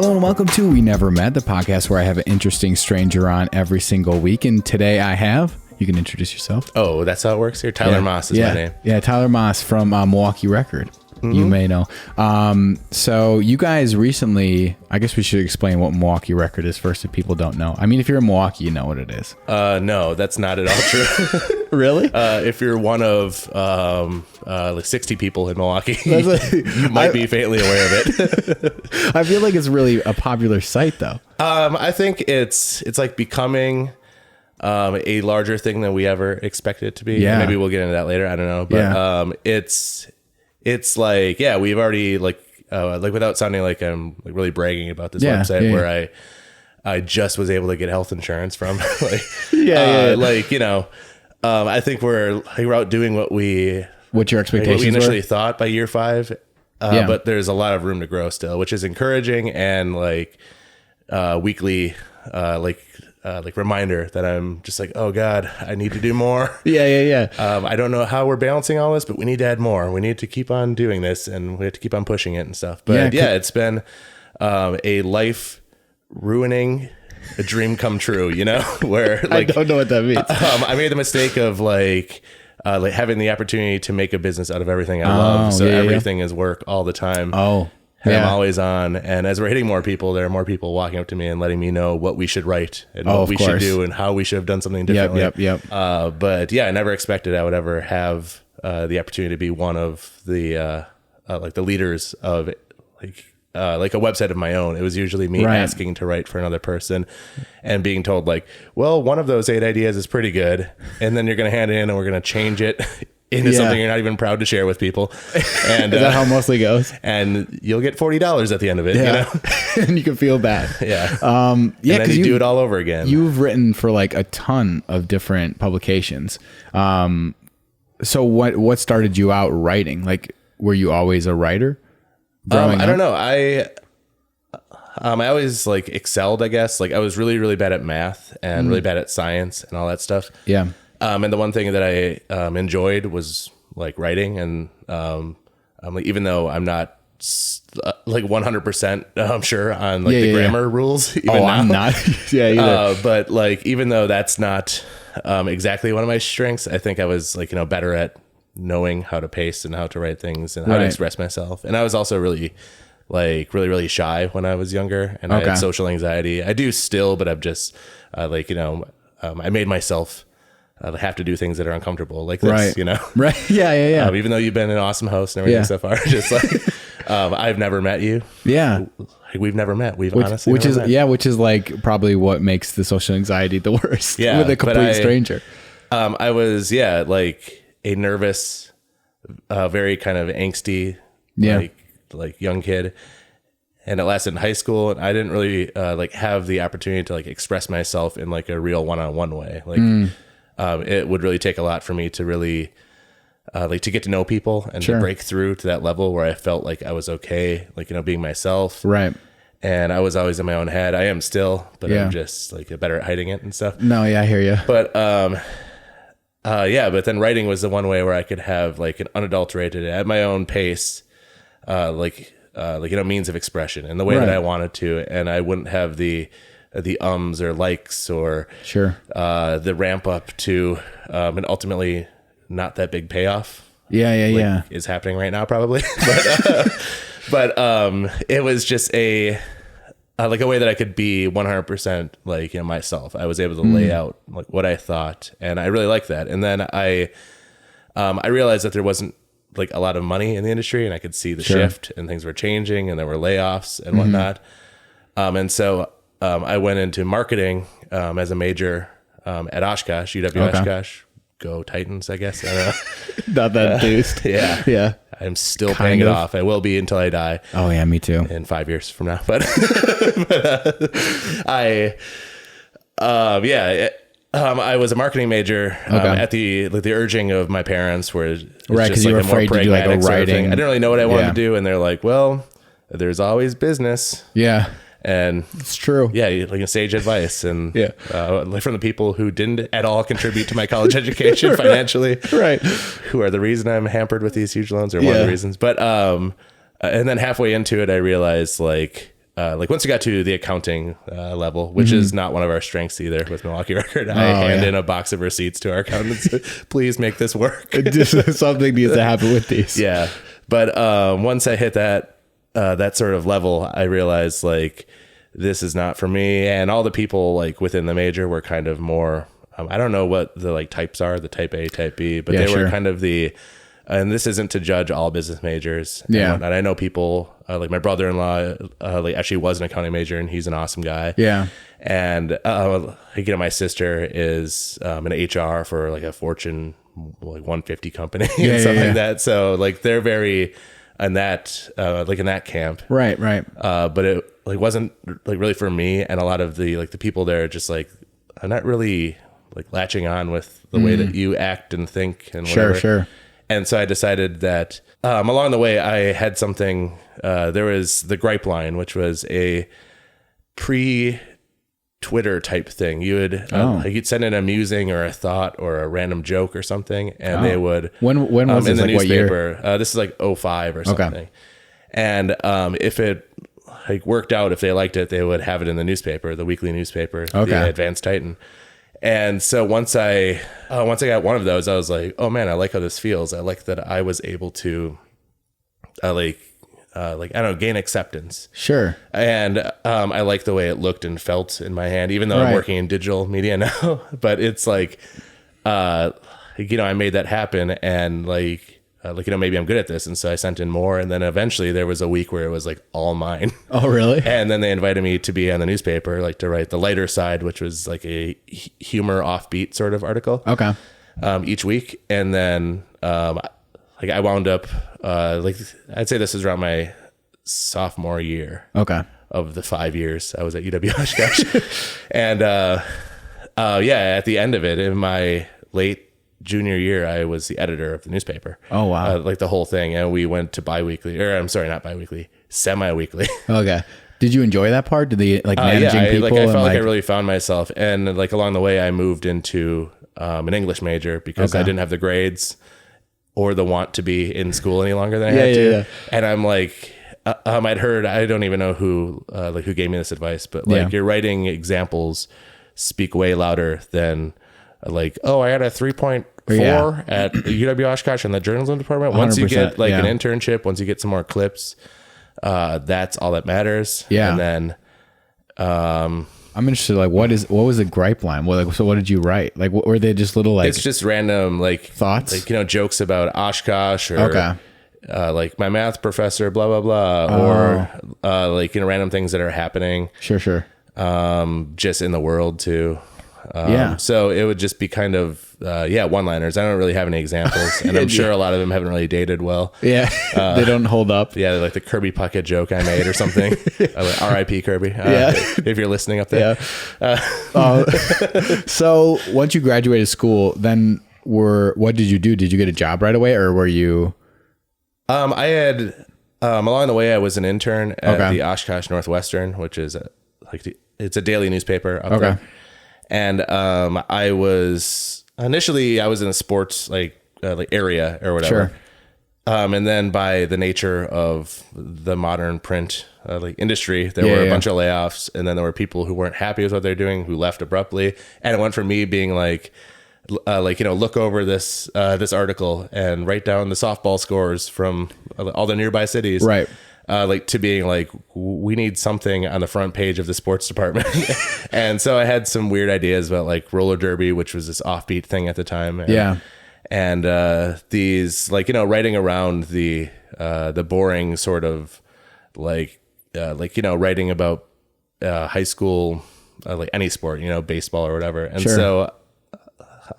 Hello and welcome to We Never Met, the podcast where I have an interesting stranger on every single week. And today I have, you can introduce yourself. Oh, that's how it works here? Tyler Maas is my name. Yeah, Tyler Maas from Milwaukee Record. Mm-hmm. You may know. So you guys recently, I guess we should explain what Milwaukee Record is first if people don't know. I mean, if you're in Milwaukee, you know what it is. No, that's not at all true. Really? If you're one of like 60 people in Milwaukee, you might be faintly aware of it. I feel like it's really a popular site, though. I think it's like becoming a larger thing than we ever expected it to be. Yeah. Maybe we'll get into that later. I don't know. But it's like, yeah, we've already like without sounding like I'm like really bragging about this website where I just was able to get health insurance from like, like, you know, I think we're outdoing what your expectations what we initially were? Thought by year 5. But there's a lot of room to grow still, which is encouraging and like weekly, like reminder that I'm just like, oh God, I need to do more. Yeah. I don't know how we're balancing all this, but we need to add more. We need to keep on doing this and we have to keep on pushing it and stuff. But it's been a life ruining, a dream come true, you know, where like, I don't know what that means. I made the mistake of like having the opportunity to make a business out of everything I love. So everything is work all the time. And I'm always on. And as we're hitting more people, there are more people walking up to me and letting me know what we should write and what we should do and how we should have done something differently. Yep. But yeah, I never expected I would ever have the opportunity to be one of the like the leaders of like a website of my own. It was usually me asking to write for another person and being told like, well, one of those 8 ideas is pretty good. And then you're going to hand it in and we're going to change it into something you're not even proud to share with people. And is that how it mostly goes? And you'll get $40 at the end of it, you know? And you can feel bad. And then you do it all over again. You've written for like a ton of different publications. So what started you out writing? Like, were you always a writer? I don't know. I always like excelled, I guess. Like I was really, really bad at math and really bad at science and all that stuff. Yeah. And the one thing that I enjoyed was like writing, and like even though I'm not like 100% I'm sure on like the grammar rules. Even now. I'm not. Either. But like even though that's not exactly one of my strengths, I think I was like better at knowing how to pace and how to write things and how to express myself. And I was also really really shy when I was younger, and I had social anxiety. I do still, but I've just I made myself have to do things that are uncomfortable like this, Right. Yeah. Even though you've been an awesome host and everything so far, just like I've never met you. Yeah. We've never met. Honestly which never met. Which is like probably what makes the social anxiety the worst. Yeah, with a complete stranger. I was like a nervous, very kind of angsty, like young kid. And it lasted in high school, and I didn't really like have the opportunity to like express myself in like a real one-on-one way. Like it would really take a lot for me to really like to get to know people and to break through to that level where I felt like I was okay, like being myself. Right. And I was always in my own head. I am still, but I'm just like better at hiding it and stuff. No, I hear you. But but then writing was the one way where I could have like an unadulterated, at my own pace, means of expression in the way that I wanted to, and I wouldn't have the ums or likes or the ramp up to and ultimately not that big payoff. Is happening right now probably, but it was just a like a way that I could be 100% like myself. I was able to lay out like what I thought, and I really liked that. And then I realized that there wasn't like a lot of money in the industry, and I could see the shift, and things were changing, and there were layoffs and whatnot. And so I went into marketing as a major at Oshkosh, UW Oshkosh. Go Titans, I guess. I don't know. Not that enthused. Yeah. I'm still paying it off. I will be until I die. Oh yeah, me too. In 5 years from now. But I was a marketing major at the urging of my parents, where it's because you were afraid to do like a writing. Sort of thing. I didn't really know what I wanted to do, and they're like, "Well, there's always business." Yeah, and it's true. Yeah, like a sage advice, and like from the people who didn't at all contribute to my college education financially, right? Who are the reason I'm hampered with these huge loans, or one of the reasons. But and then halfway into it, I realized like like once you got to the accounting level, which is not one of our strengths either with Milwaukee Record, I hand in a box of receipts to our accountants. Please make this work. Something needs to happen with these. Yeah. But once I hit that sort of level, I realized like this is not for me. And all the people like within the major were kind of more, I don't know what the like types are, the type A, type B, but they were kind of and this isn't to judge all business majors. Yeah. And I know people like my brother-in-law like actually was an accounting major, and he's an awesome guy. Yeah. And my sister is an HR for like a Fortune like 150 company and stuff like that. So like they're very in that like in that camp. Right. But it like wasn't like really for me, and a lot of the like the people there are just like I'm not really like latching on with the way that you act and think and whatever. Sure. And so I decided that along the way I had something. There was the gripe line, which was a pre-Twitter type thing. You would like you'd send in a musing or a thought or a random joke or something, and they would. When was in this? the Like newspaper? What year? This is like 05 or something. Okay. And if it like worked out, if they liked it, they would have it in the newspaper, the weekly newspaper, the Advanced Titan. And so once I got one of those, I was like, oh man, I like how this feels. I like that I was able to I don't know, gain acceptance. Sure. And I like the way it looked and felt in my hand, even though I'm working in digital media now. But it's like, I made that happen, and maybe I'm good at this. And so I sent in more, and then eventually there was a week where it was like all mine. Oh, really? And then they invited me to be on the newspaper, like to write the lighter side, which was like a humor offbeat sort of article. Okay. Each week. And then, I wound up, I'd say this is around my sophomore year. Okay. Of the 5 years I was at UW Oshkosh. And, at the end of it, in my late junior year, I was the editor of the newspaper. Oh, wow. Like the whole thing. And we went to not biweekly, semi-weekly. Okay. Did you enjoy that part? Did they like managing people? I felt like I really found myself. And like along the way, I moved into an English major because I didn't have the grades or the want to be in school any longer than I had to. Yeah. And I'm like, I'd heard, I don't even know who gave me this advice, but like your writing examples speak way louder than like, oh, I had a 3.4 at UW Oshkosh in the journalism department. Once you get like an internship, once you get some more clips, that's all that matters. Yeah. And then, I'm interested. Like, what was the gripe line? So what did you write? Like, what were they just little like? It's just random like thoughts, like jokes about Oshkosh or like my math professor, blah blah blah, or random things that are happening. Sure. Just in the world too. So it would just be kind of one-liners. I don't really have any examples, and I'm sure a lot of them haven't really dated well. Yeah, they don't hold up. Yeah, like the Kirby Puckett joke I made or something. R.I.P. Kirby. If you're listening up there. So once you graduated school, then what did you do? Did you get a job right away, or were you? I had along the way I was an intern at the Oshkosh Northwestern, which is it's a daily newspaper up there. And I was initially in a sports like area or whatever. Sure. And then by the nature of the modern print industry, there were a bunch of layoffs, and then there were people who weren't happy with what they're doing who left abruptly. And it went from me being look over this article and write down the softball scores from all the nearby cities. Right. To being like, we need something on the front page of the sports department. And so I had some weird ideas about like roller derby, which was this offbeat thing at the time. And these writing around the boring sort of writing about high school, like any sport, baseball or whatever. And so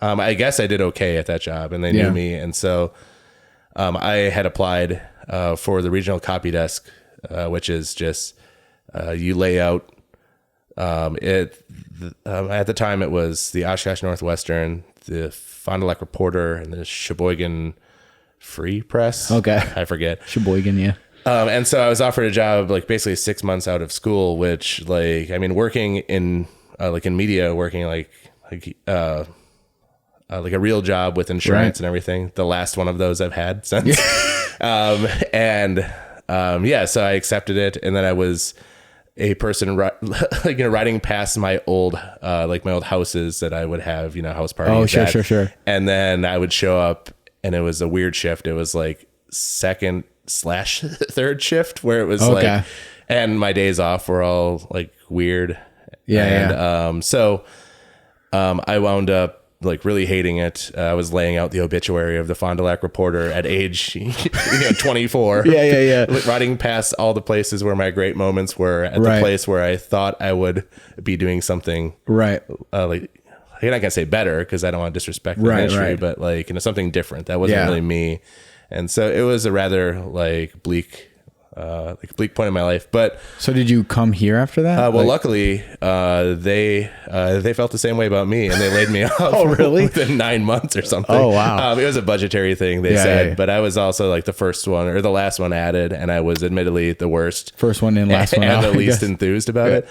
I guess I did okay at that job, and they knew me. And so I had applied for the regional copy desk, which is just you lay out at the time it was the Oshkosh Northwestern, the Fond du Lac Reporter, and the Sheboygan Free Press. Okay, I forget. Sheboygan, yeah. And so I was offered a job basically 6 months out of school, which working in media, working like a real job with insurance and everything. The last one of those I've had since. So I accepted it. And then I was a person riding past my old my old houses that I would have, house parties. Oh, sure. And then I would show up, and it was a weird shift. It was like second/third shift where it was like, and my days off were all like weird. So I wound up like really hating it. I was laying out the obituary of the Fond du Lac Reporter at age 24. Riding past all the places where my great moments were at the place where I thought I would be doing something like, I'm not gonna say better because I don't want to disrespect the industry, but like, something different that wasn't really me. And so it was a rather like bleak point in my life. But so did you come here after that? Luckily, they felt the same way about me, and they laid me off. Oh, really? Within 9 months or something. Oh, wow. It was a budgetary thing, they said, but I was also like the first one or the last one added, and I was admittedly the worst. First one in, last one out. And the least enthused about it.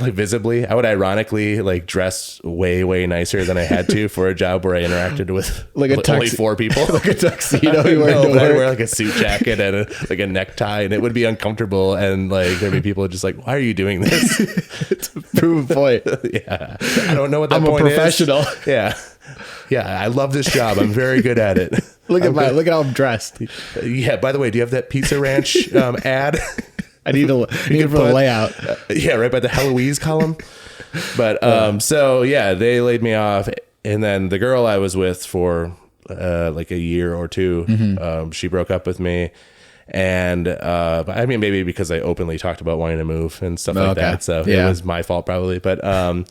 Like visibly, I would ironically like dress way nicer than I had to for a job where I interacted with only 4 people. Like a tuxedo. I'd wear like a suit jacket and like a necktie, and it would be uncomfortable, and like there'd be people just like, why are you doing this? To prove a point. I don't know what that point is. I'm a professional. I love this job. I'm very good at it. Look at how I'm dressed. By the way, do you have that Pizza Ranch ad? I need it for the layout. Right by the Heloise column. But they laid me off, and then the girl I was with for like a year or two, she broke up with me. And I mean, maybe because I openly talked about wanting to move and stuff like that, so it was my fault probably. But a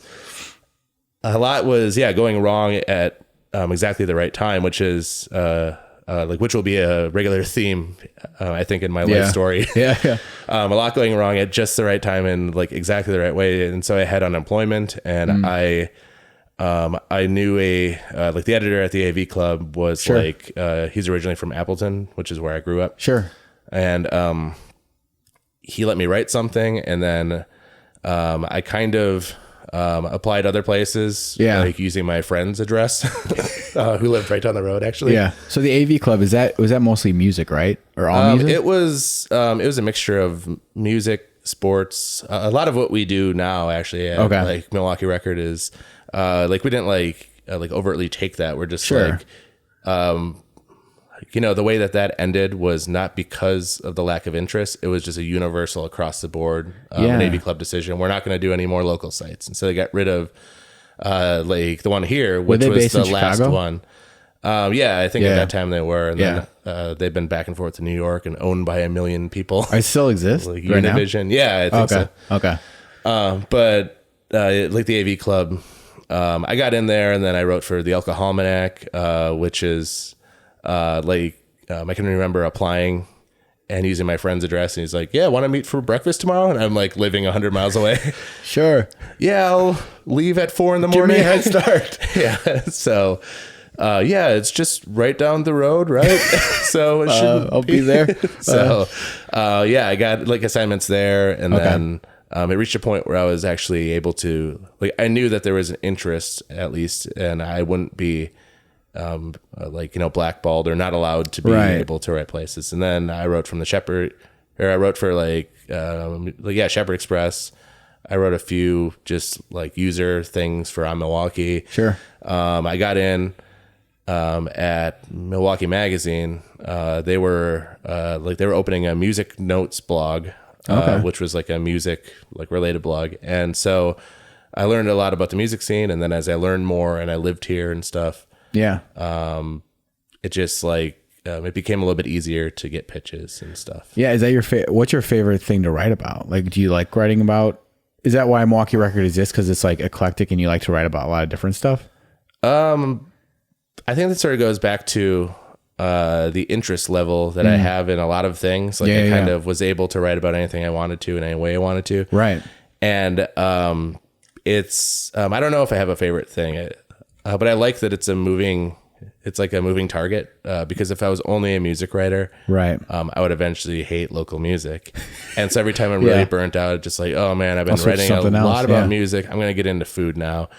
lot was going wrong at exactly the right time, which is which will be a regular theme, I think, in my life story. A lot going wrong at just the right time and like exactly the right way, and so I had unemployment, and I knew the editor at the AV Club was he's originally from Appleton, which is where I grew up. And he let me write something, and then I kind of applied other places, like using my friend's address, who lived right down the road, actually. So the AV Club, was that mostly music, right? Or all music? It was a mixture of music, sports. A lot of what we do now, actually, at like Milwaukee Record is we didn't like overtly take that. We're just like, the way that ended was not because of the lack of interest. It was just a universal across the board an AV Club decision. We're not going to do any more local sites. And so they got rid of the one here, which was the last one. I think at that time they were. And then they've been back and forth to New York and owned by 1 million people. I still exist like right Univision. Now? Yeah, I think so. Okay. But like the AV Club, I got in there, and then I wrote for the Alcoholic, which is I can remember applying and using my friend's address, and he's like, want to meet for breakfast tomorrow? And I'm like living 100 miles away. Sure. I'll leave at 4 a.m. Give me a head start. So it's just right down the road, right? So it I'll be there. So I got like assignments there, and then it reached a point where I was actually able to, I knew that there was an interest at least, and I wouldn't be blackballed or not allowed to be able to write places. And then I wrote from the Shepherd, or I wrote for Shepherd Express. I wrote a few just like user things for On Milwaukee. Sure. I got in at Milwaukee Magazine. They were opening a music notes blog, which was like a music related blog. And so I learned a lot about the music scene. And then as I learned more and I lived here and stuff, it just it became a little bit easier to get pitches and stuff. Is that what's your favorite thing to write about? Like, do you like writing about, is that why Milwaukee Record exists? Because it's like eclectic and you like to write about a lot of different stuff? I think that sort of goes back to the interest level that I have in a lot of things. I kind of was able to write about anything I wanted to in any way I wanted to. Right. And it's, I don't know if I have a favorite thing, but I like that it's a moving target, because if I was only a music writer, I would eventually hate local music. And so every time I'm really burnt out, just like, oh man, I've been writing a lot about music. I'm going to get into food now.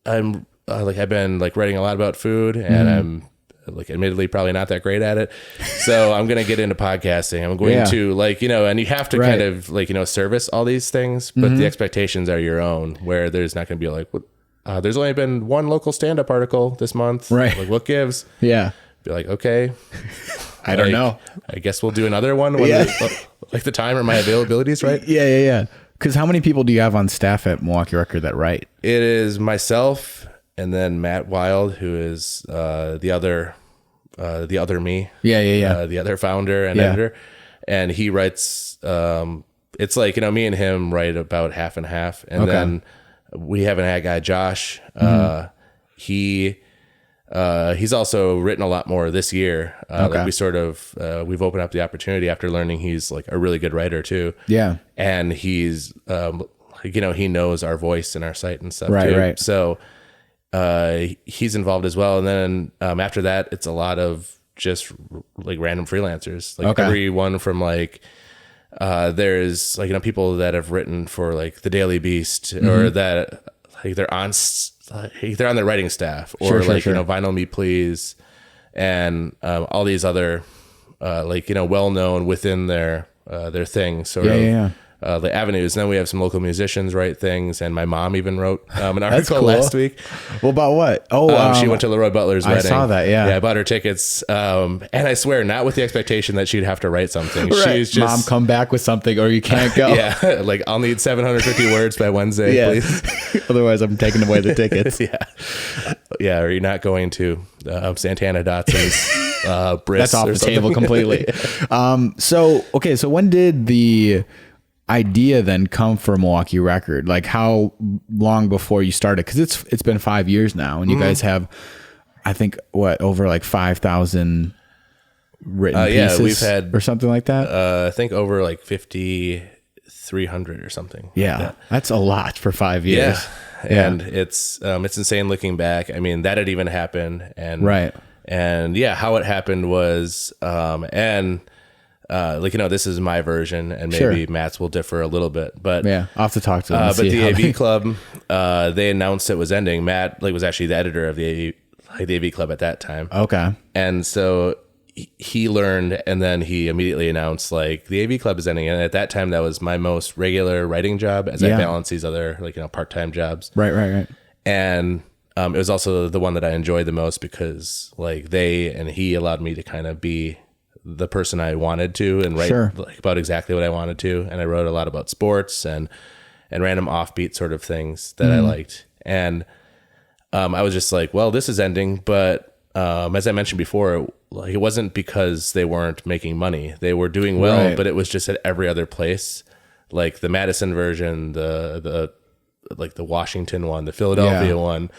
I'm I've been writing a lot about food, and like admittedly probably not that great at it. So I'm going to get into podcasting. I'm going to like, and you have to kind of like, service all these things, but the expectations are your own, where there's not going to be like, there's only been one local stand-up article this month. Right. Like, what gives? Yeah. Be like, okay. I don't know. I guess we'll do another one when like the time or my availability is right. Yeah. Because how many people do you have on staff at Milwaukee Record that write? It is myself and then Matt Wild, who is the other me. Yeah. The other founder and editor. And he writes, it's like, me and him write about half and half. And then we have an ad guy, Josh. He's also written a lot more this year. Like we sort of, we've opened up the opportunity after learning he's like a really good writer too. Yeah. And he's, he knows our voice and our site and stuff too. Right. So, he's involved as well. And then, after that, it's a lot of just like random freelancers, like everyone from like, there's like, people that have written for like the Daily Beast or that like they're on their writing staff or Vinyl Me Please and all these other well-known within their thing sort of the avenues. And then we have some local musicians write things, and my mom even wrote an article last week. Well, about what? She went to Leroy Butler's wedding. I saw that. I bought her tickets, and I swear not with the expectation that she'd have to write something. Right. She's just, Mom, come back with something or you can't go. Like I'll need 750 words by Wednesday, please. Otherwise I'm taking away the tickets. Or you're not going to Santana Dotson's Briss. That's off the something. table completely. So when did the idea then come for Milwaukee Record? Like how long before you started? Because it's been 5 years now, and you guys have, I think, over like 5,000 written pieces. We've had or something like that. I think over like 5,300 or something. Yeah, like that's a lot for 5 years. And it's insane looking back. I mean, that had even happened, and how it happened was this is my version, and maybe Matt's will differ a little bit, but I'll have to talk to them. But the AV Club, they announced it was ending. Matt was actually the editor of the AV Club at that time. Okay. And so he learned, and then he immediately announced the AV Club is ending. And at that time, that was my most regular writing job as I balance these other part-time jobs. Right. And it was also the one that I enjoyed the most because he allowed me to kind of be the person I wanted to and write about exactly what I wanted to. And I wrote a lot about sports and random offbeat sort of things that I liked. And I was just like, well, this is ending. But as I mentioned before, it wasn't because they weren't making money. They were doing well, but it was just at every other place. Like the Madison version, the Washington one, the Philadelphia one.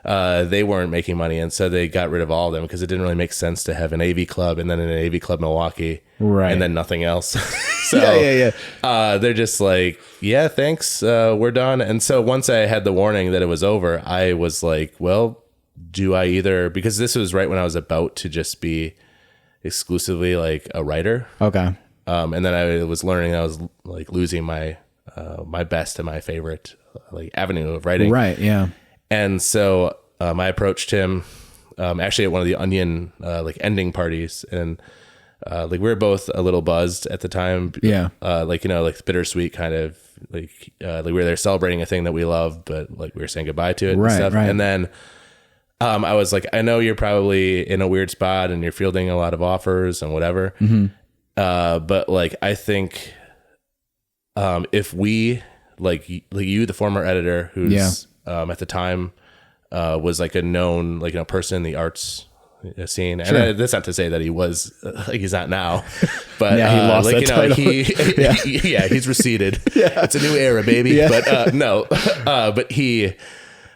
They weren't making money, and so they got rid of all of them because it didn't really make sense to have an AV Club and then an AV Club Milwaukee, and then nothing else. So they're just like, yeah, thanks, we're done. And so once I had the warning that it was over, I was like, well, do I either, because this was right when I was about to just be exclusively like a writer. Okay. And then I was learning I was like losing my my best and my favorite avenue of writing. Right. Yeah. And so I approached him actually at one of the Onion ending parties, and we were both a little buzzed at the time. Yeah. Bittersweet kind of we were there celebrating a thing that we love, but we were saying goodbye to it and stuff. Right. And then I was like, I know you're probably in a weird spot and you're fielding a lot of offers and whatever. Mm-hmm. But I think if we you, the former editor who's at the time was a known person in the arts scene, and that's not to say that he was he's not now, but he lost that title. He's receded. It's a new era, baby. But no, but he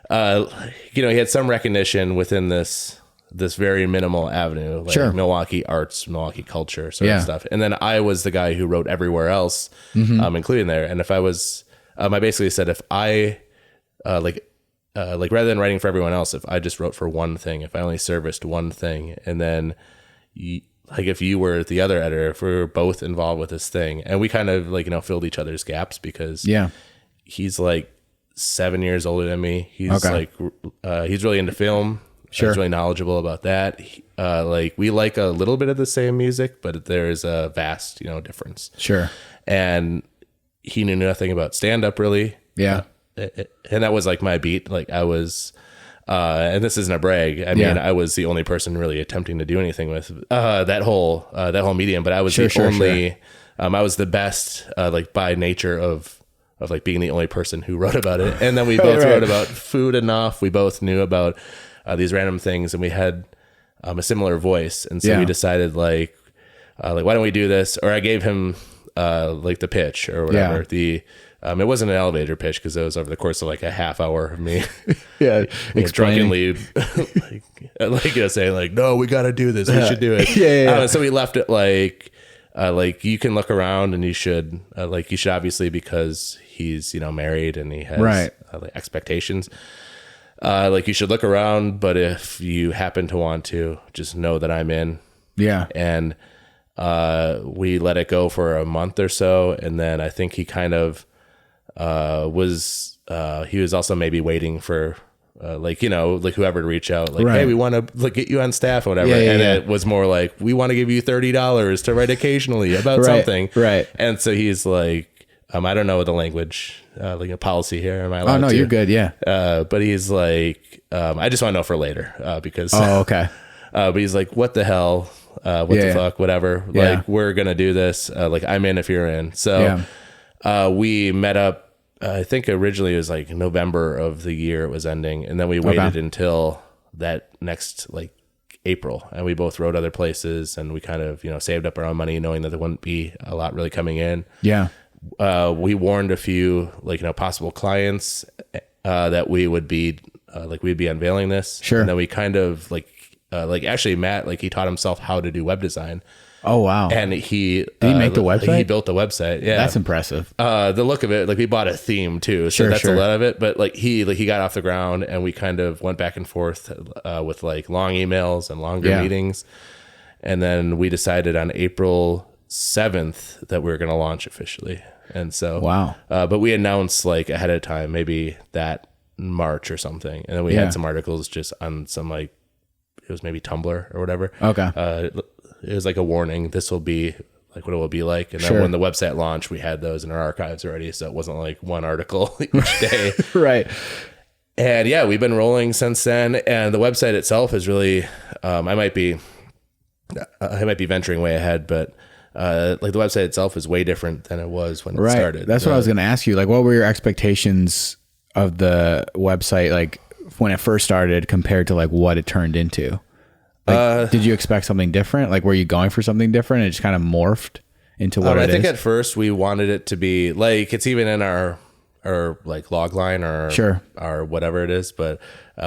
he had some recognition within this very minimal avenue, Milwaukee arts, Milwaukee culture sort of stuff. And then I was the guy who wrote everywhere else, including there. And if I was, I basically said, if I, rather than writing for everyone else, if I just wrote for one thing, if I only serviced one thing, and then if you were the other editor, if we were both involved with this thing, and we kind of filled each other's gaps because he's 7 years older than me. He's he's really into film. Sure. He's really knowledgeable about that. Like we like a little bit of the same music, but there is a vast, difference. Sure. And he knew nothing about stand up really. Yeah. And that was like my beat. Like I was, and this isn't a brag. I mean, I was the only person really attempting to do anything with that whole medium, but I was only, I was the best, like by nature of like being the only person who wrote about it. And then we both wrote about food enough. We both knew about these random things, and we had a similar voice. And so we decided like, why don't we do this? Or I gave him like the pitch or whatever. It wasn't an elevator pitch because it was over the course of like a half hour of me. Drunkenly saying like, no, we got to do this. We should do it. So we left it like you can look around and you should obviously, because he's, married and he has like expectations. Like you should look around, but if you happen to want to, just know that I'm in. Yeah. And we let it go for a month or so. And then I think he kind of he was also maybe waiting for like whoever to reach out, like, hey, we want to like get you on staff or whatever. It was more like, we want to give you $30 to write occasionally about something. Right. And so he's like, I don't know the language, like a policy here. Am I allowed to? You're good. Yeah. But he's like, I just want to know for later, because, okay. But he's like, what the hell? What the fuck, whatever. Like, we're going to do this. Like, I'm in if you're in. So, we met up, I think originally it was like November of the year it was ending. And then we waited until that next like April, and we both wrote other places, and we kind of, saved up our own money knowing that there wouldn't be a lot really coming in. Yeah. We warned a few possible clients, that we would be, we'd be unveiling this. Sure. And then we kind of actually Matt, he taught himself how to do web design. Oh, wow. And did he make the website? He built the website. Yeah. That's impressive. The look of it, we bought a theme too. So that's a lot of it. But he got off the ground, and we kind of went back and forth, with long emails and longer meetings. And then we decided on April 7th that we were going to launch officially. And so, wow. But we announced ahead of time, maybe that March or something. And then we had some articles just on some it was maybe Tumblr or whatever. Okay. It was like a warning. This will be what it will be like. And then when the website launched, we had those in our archives already. So it wasn't one article each day. Right. And we've been rolling since then. And the website itself is really, I might be venturing way ahead, but the website itself is way different than it was when it started. That's what I was going to ask you. What were your expectations of the website, when it first started compared to what it turned into? Did you expect something different? Were you going for something different? And it just kind of morphed into what it is? I think at first we wanted it to be it's even in our log line or our whatever it is, but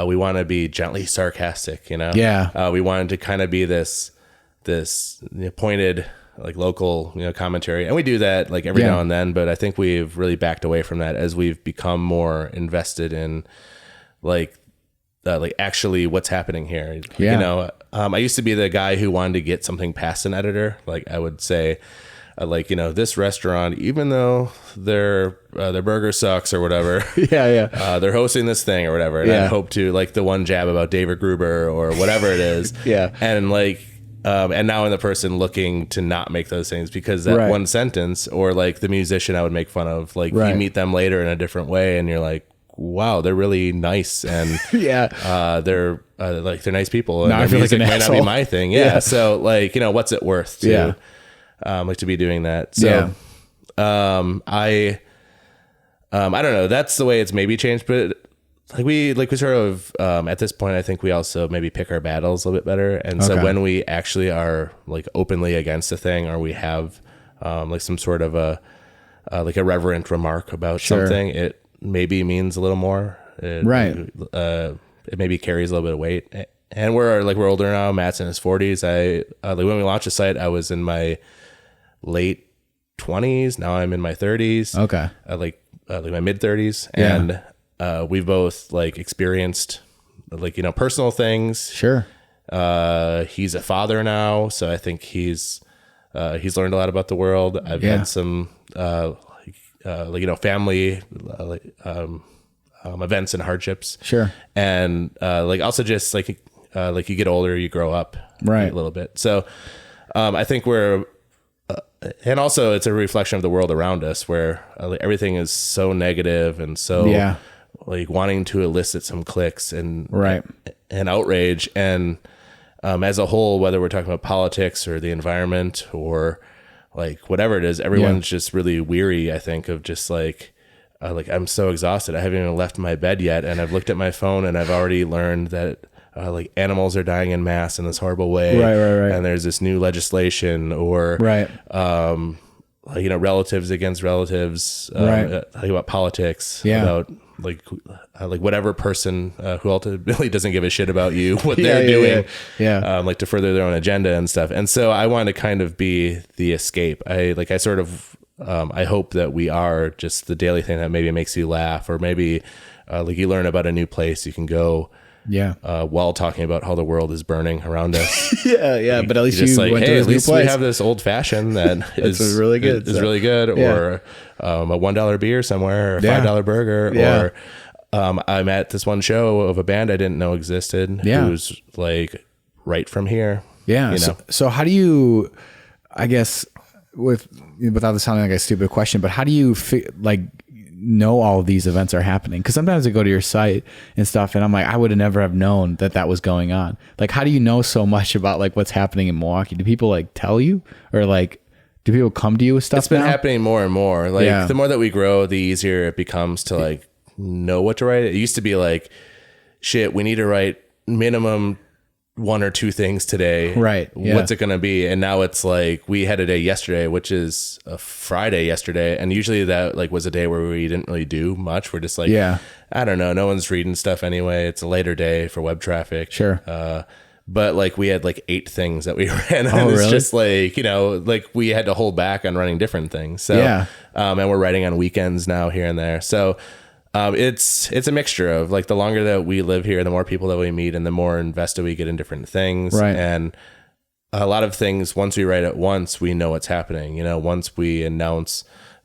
we want to be gently sarcastic, Yeah. We wanted to kind of be this pointed local commentary, and we do that every now and then, but I think we've really backed away from that as we've become more invested in actually what's happening here. I used to be the guy who wanted to get something past an editor. I would say this restaurant, even though their burger sucks or whatever, they're hosting this thing or whatever, and I hope to the one jab about David Gruber or whatever it is. And and now I'm the person looking to not make those things, because that one sentence, or the musician I would make fun of, you meet them later in a different way, and you're like, wow, they're really nice, and they're nice people, and now I feel music like might not be my thing. So what's it worth to to be doing that? So I don't know, that's the way it's maybe changed, but we sort of at this point I think we also maybe pick our battles a little bit better, and so when we actually are openly against a thing, or we have some sort of a irreverent remark about something, it maybe means a little more. It maybe carries a little bit of weight. And we're older now. Matt's in his 40s. When we launched the site, I was in my late 20s. Now I'm in my 30s. Okay. My mid 30s, and we've both experienced personal things. Sure. He's a father now, so I think he's learned a lot about the world. I've had some family events and hardships. Sure. And also just like you get older, you grow up right a little bit. So I think and also it's a reflection of the world around us where like everything is so negative and so like wanting to elicit some clicks and outrage. And as a whole, whether we're talking about politics or the environment or like whatever it is, everyone's just really weary, I think, of just like I'm so exhausted. I haven't even left my bed yet. And I've looked at my phone and I've already learned that like animals are dying en masse in this horrible way. Right. And there's this new legislation or, you know, relatives against relatives, talking about politics, about like whatever person who ultimately doesn't give a shit about you, what they're doing, like to further their own agenda and stuff. And so I want to kind of be the escape. I hope that we are just the daily thing that maybe makes you laugh, or maybe like you learn about a new place you can go. While talking about how the world is burning around us. But at least you just like, went hey, to at least new place. we have this old fashioned that is really good. Is really good, or a $1 beer somewhere, or a $5 burger, or I'm at this one show of a band I didn't know existed, who's like right from here. You know? So how do you, I guess, without this sounding like a stupid question, but how do you know all of these events are happening? Because sometimes I go to your site and stuff and I'm like, I would have never have known that was going on. Like, how do you know so much about like what's happening in Milwaukee? Do people like tell you, or like do people come to you with stuff? It's been happening more and more. Like the more that we grow, the easier it becomes to like know what to write. It used to be like, shit, we need to write minimum 1 or 2 things today. What's it going to be? And now it's like, we had a day yesterday, which is a Friday yesterday. And usually that like was a day where we didn't really do much. We're just like, I don't know. No one's reading stuff anyway. It's a later day for web traffic. But like we had like 8 things that we ran. And it's just like, you know, like we had to hold back on running different things. So, and we're writing on weekends now here and there. So, it's a mixture of like the longer that we live here, the more people that we meet and the more invested we get in different things. And a lot of things, once we write it once, we know what's happening. You know, once we announce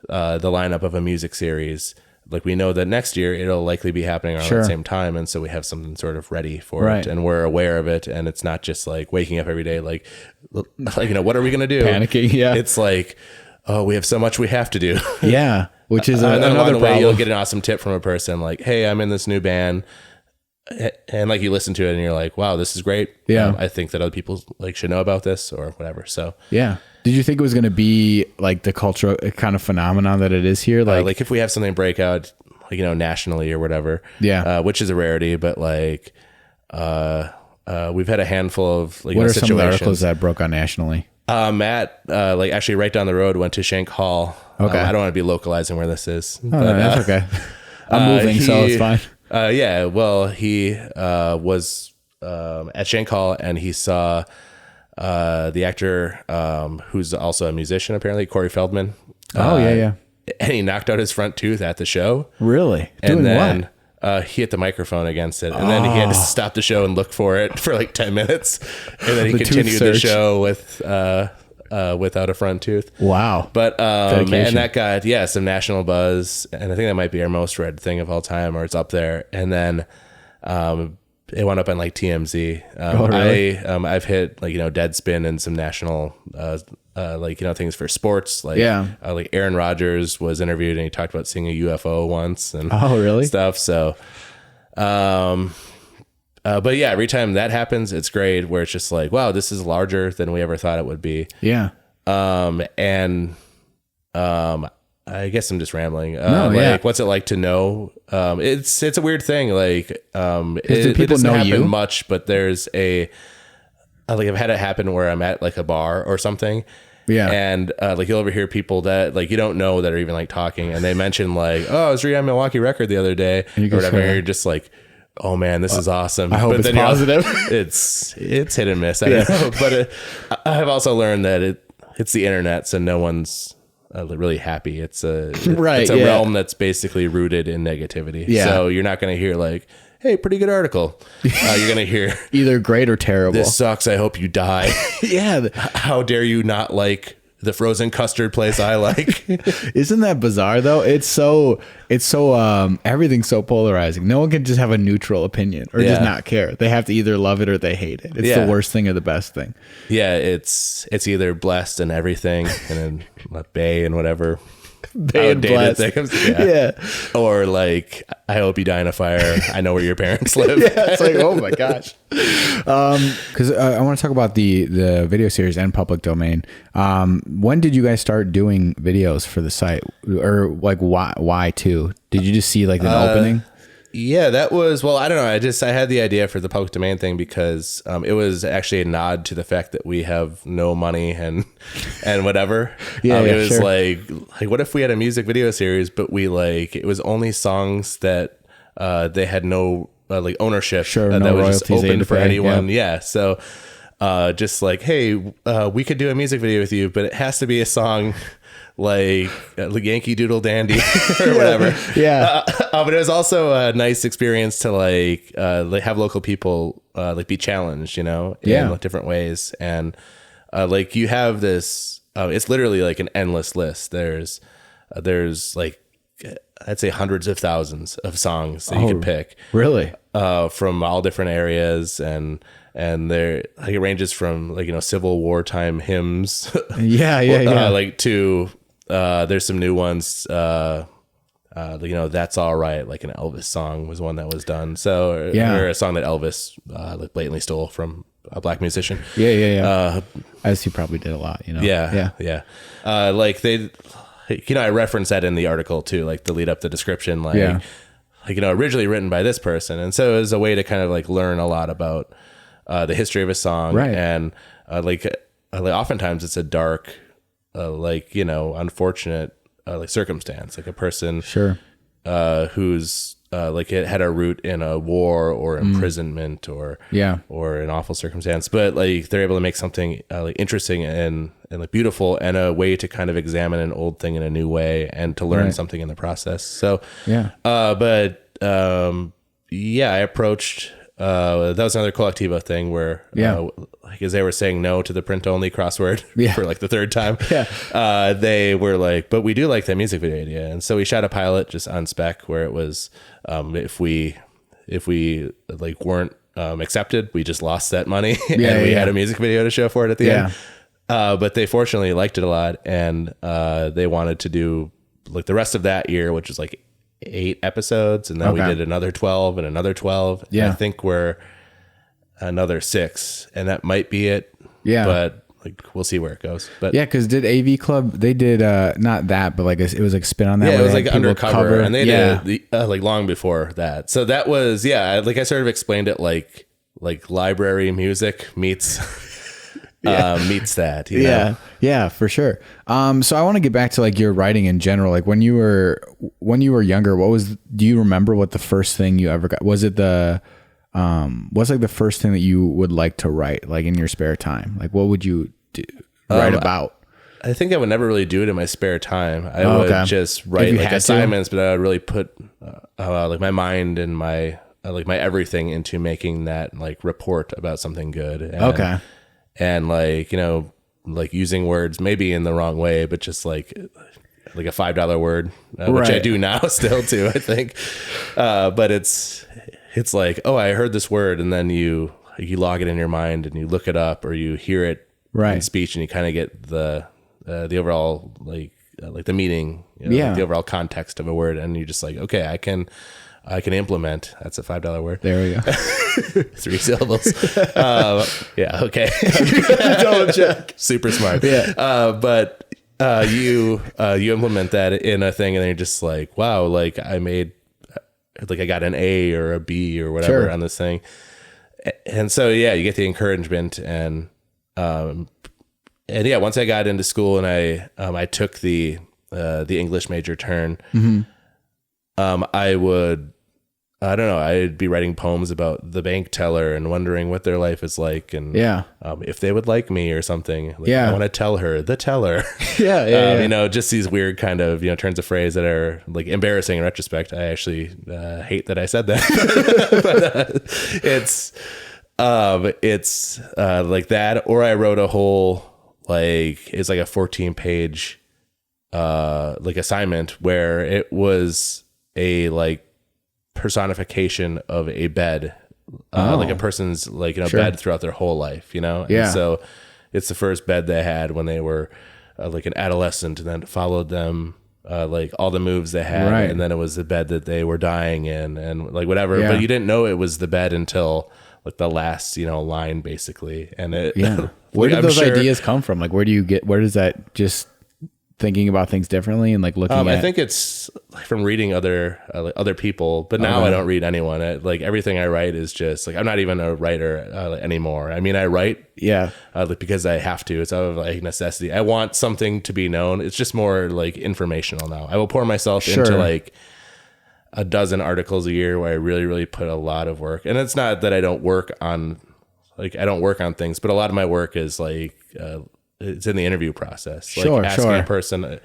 the lineup of a music series, like we know that next year it'll likely be happening around the same time. And so we have something sort of ready for it, and we're aware of it. And it's not just like waking up every day, like, you know, what are we going to do? Panicking. It's like, oh, we have so much we have to do. Which is and then another along the way, problem. you'll get an awesome tip from a person like, hey, I'm in this new band. And like you listen to it and you're like, wow, this is great. I think that other people like should know about this or whatever. So did you think it was going to be like the cultural kind of phenomenon that it is here? Like if we have something break out, like, you know, nationally or whatever, which is a rarity, but like, we've had a handful of like, what are some of the articles that broke out nationally? Matt, like actually right down the road, went to Shank Hall. Okay. I don't want to be localizing where this is. But, that's okay. I'm moving, so it's fine. Well, he was at Shank Hall and he saw the actor who's also a musician, apparently, Corey Feldman. And he knocked out his front tooth at the show. Really? And then he hit the microphone against it. And then he had to stop the show and look for it for like 10 minutes. And then he continued the show with without a front tooth. Wow. But and that got some national buzz, and I think that might be our most read thing of all time, or it's up there. And then it went up on like TMZ. Really? I've hit like, you know, Deadspin and some national like, you know, things for sports, like like Aaron Rodgers was interviewed and he talked about seeing a UFO once and stuff. So but yeah, every time that happens, it's great, where it's just like, wow, this is larger than we ever thought it would be. I guess I'm just rambling. What's it like to know? It's a weird thing. Like, it doesn't happen much, but there's like I've had it happen where I'm at like a bar or something. And like you'll overhear people that like you don't know that are even like talking, and they mention like, oh, I was reading on Milwaukee Record the other day or whatever. And you're just like, oh man, this is awesome. I hope it's positive. It's hit and miss. I don't know. But I have also learned that it's the internet, so no one's really happy. It's a realm that's basically rooted in negativity. So you're not going to hear like, hey, pretty good article. You're going to hear either great or terrible. This sucks. I hope you die. How dare you not like the frozen custard place I like. Isn't that bizarre though? It's so everything's so polarizing. No one can just have a neutral opinion or just not care. They have to either love it or they hate it. It's the worst thing or the best thing. Yeah, it's either blessed and everything and then bay and whatever. Bay and blessed. Yeah. Or like, I hope you die in a fire. I know where your parents live. It's like, oh my gosh. Because I want to talk about the video series and public domain. When did you guys start doing videos for the site, or like why too? Did you just see like an opening? Yeah, that was, well, I don't know. I had the idea for the public domain thing because it was actually a nod to the fact that we have no money and whatever. It was like, what if we had a music video series, but it was only songs that they had no like ownership. No that was just open for anyone. Yeah. So just like, hey, we could do a music video with you, but it has to be a song like Yankee Doodle Dandy or whatever. But it was also a nice experience to like have local people like be challenged, in different ways. And like you have this, it's literally like an endless list. There's like, I'd say hundreds of thousands of songs that you could pick. Really? From all different areas, and there, like, it ranges from like, Civil War time hymns. Like to there's some new ones. That's All Right, like an Elvis song was one that was done. So or a song that Elvis like blatantly stole from a black musician. As he probably did a lot. Like they. I referenced that in the article too, like the lead up the description, originally written by this person. And so it was a way to kind of like learn a lot about the history of a song. Right. And like oftentimes it's a dark, unfortunate like circumstance, like a person who's like it had a root in a war or imprisonment or an awful circumstance, but like they're able to make something like interesting and like beautiful, and a way to kind of examine an old thing in a new way and to learn something in the process. So I approached that was another Collectivo thing where like as they were saying no to the print only crossword for like the third time, they were like, but we do like that music video idea. And so we shot a pilot just on spec where it was if we like weren't accepted, we just lost that money and we had a music video to show for it at the end. But they fortunately liked it a lot, and they wanted to do like the rest of that year, which was like 8 episodes, and then we did another 12 and another 12. And I think we're another 6, and that might be it. But like we'll see where it goes. But because did AV Club, they did not that, but like it was like Spin on That. It was like Undercover, and they did it like long before that. So that was like I sort of explained it like library music meets meets that. Yeah, for sure. So I want to get back to like your writing in general. Like when you were younger, do you remember what the first thing you ever got? Was it what's like the first thing that you would like to write, like in your spare time? Like what would you write about? I think I would never really do it in my spare time. I would just write like assignments, but I would really put like my mind and my like my everything into making that like report about something good. And like, like using words maybe in the wrong way, but just like a $5 word, which I do now still too, I think. But it's like, oh, I heard this word, and then you log it in your mind and you look it up, or you hear it in speech, and you kind of get the overall like the meaning, the overall context of a word, and you're just like, okay, I can implement. That's a $5 word. There we go. 3 syllables. Okay. Double check. Super smart. But you implement that in a thing, and then you're just like, wow, like I got an A or a B or whatever on this thing. And so, you get the encouragement, and once I got into school and I took the English major turn, I'd be writing poems about the bank teller and wondering what their life is like, and if they would like me or something. Like, I want to tell her, the teller. Just these weird kind of turns of phrase that are like embarrassing in retrospect. I actually hate that I said that. But, it's like that. Or I wrote a whole like, it's like a 14-page, like assignment where it was a like personification of a bed, like a person's like, bed throughout their whole life, And so it's the first bed they had when they were like an adolescent, and then it followed them, like all the moves they had. Right. And then it was the bed that they were dying in and like whatever, but you didn't know it was the bed until like the last, line basically. And it, where did those ideas come from? Like, where does that just thinking about things differently and like looking at? I think it's from reading other people, but now I don't read anyone. Like everything I write is just like, I'm not even a writer anymore. I mean, I write like because I have to. It's out of like necessity. I want something to be known. It's just more like informational now. I will pour myself into like a dozen articles a year where I really, really put a lot of work. And it's not that I don't work on things, but a lot of my work is like, it's in the interview process, like asking a person,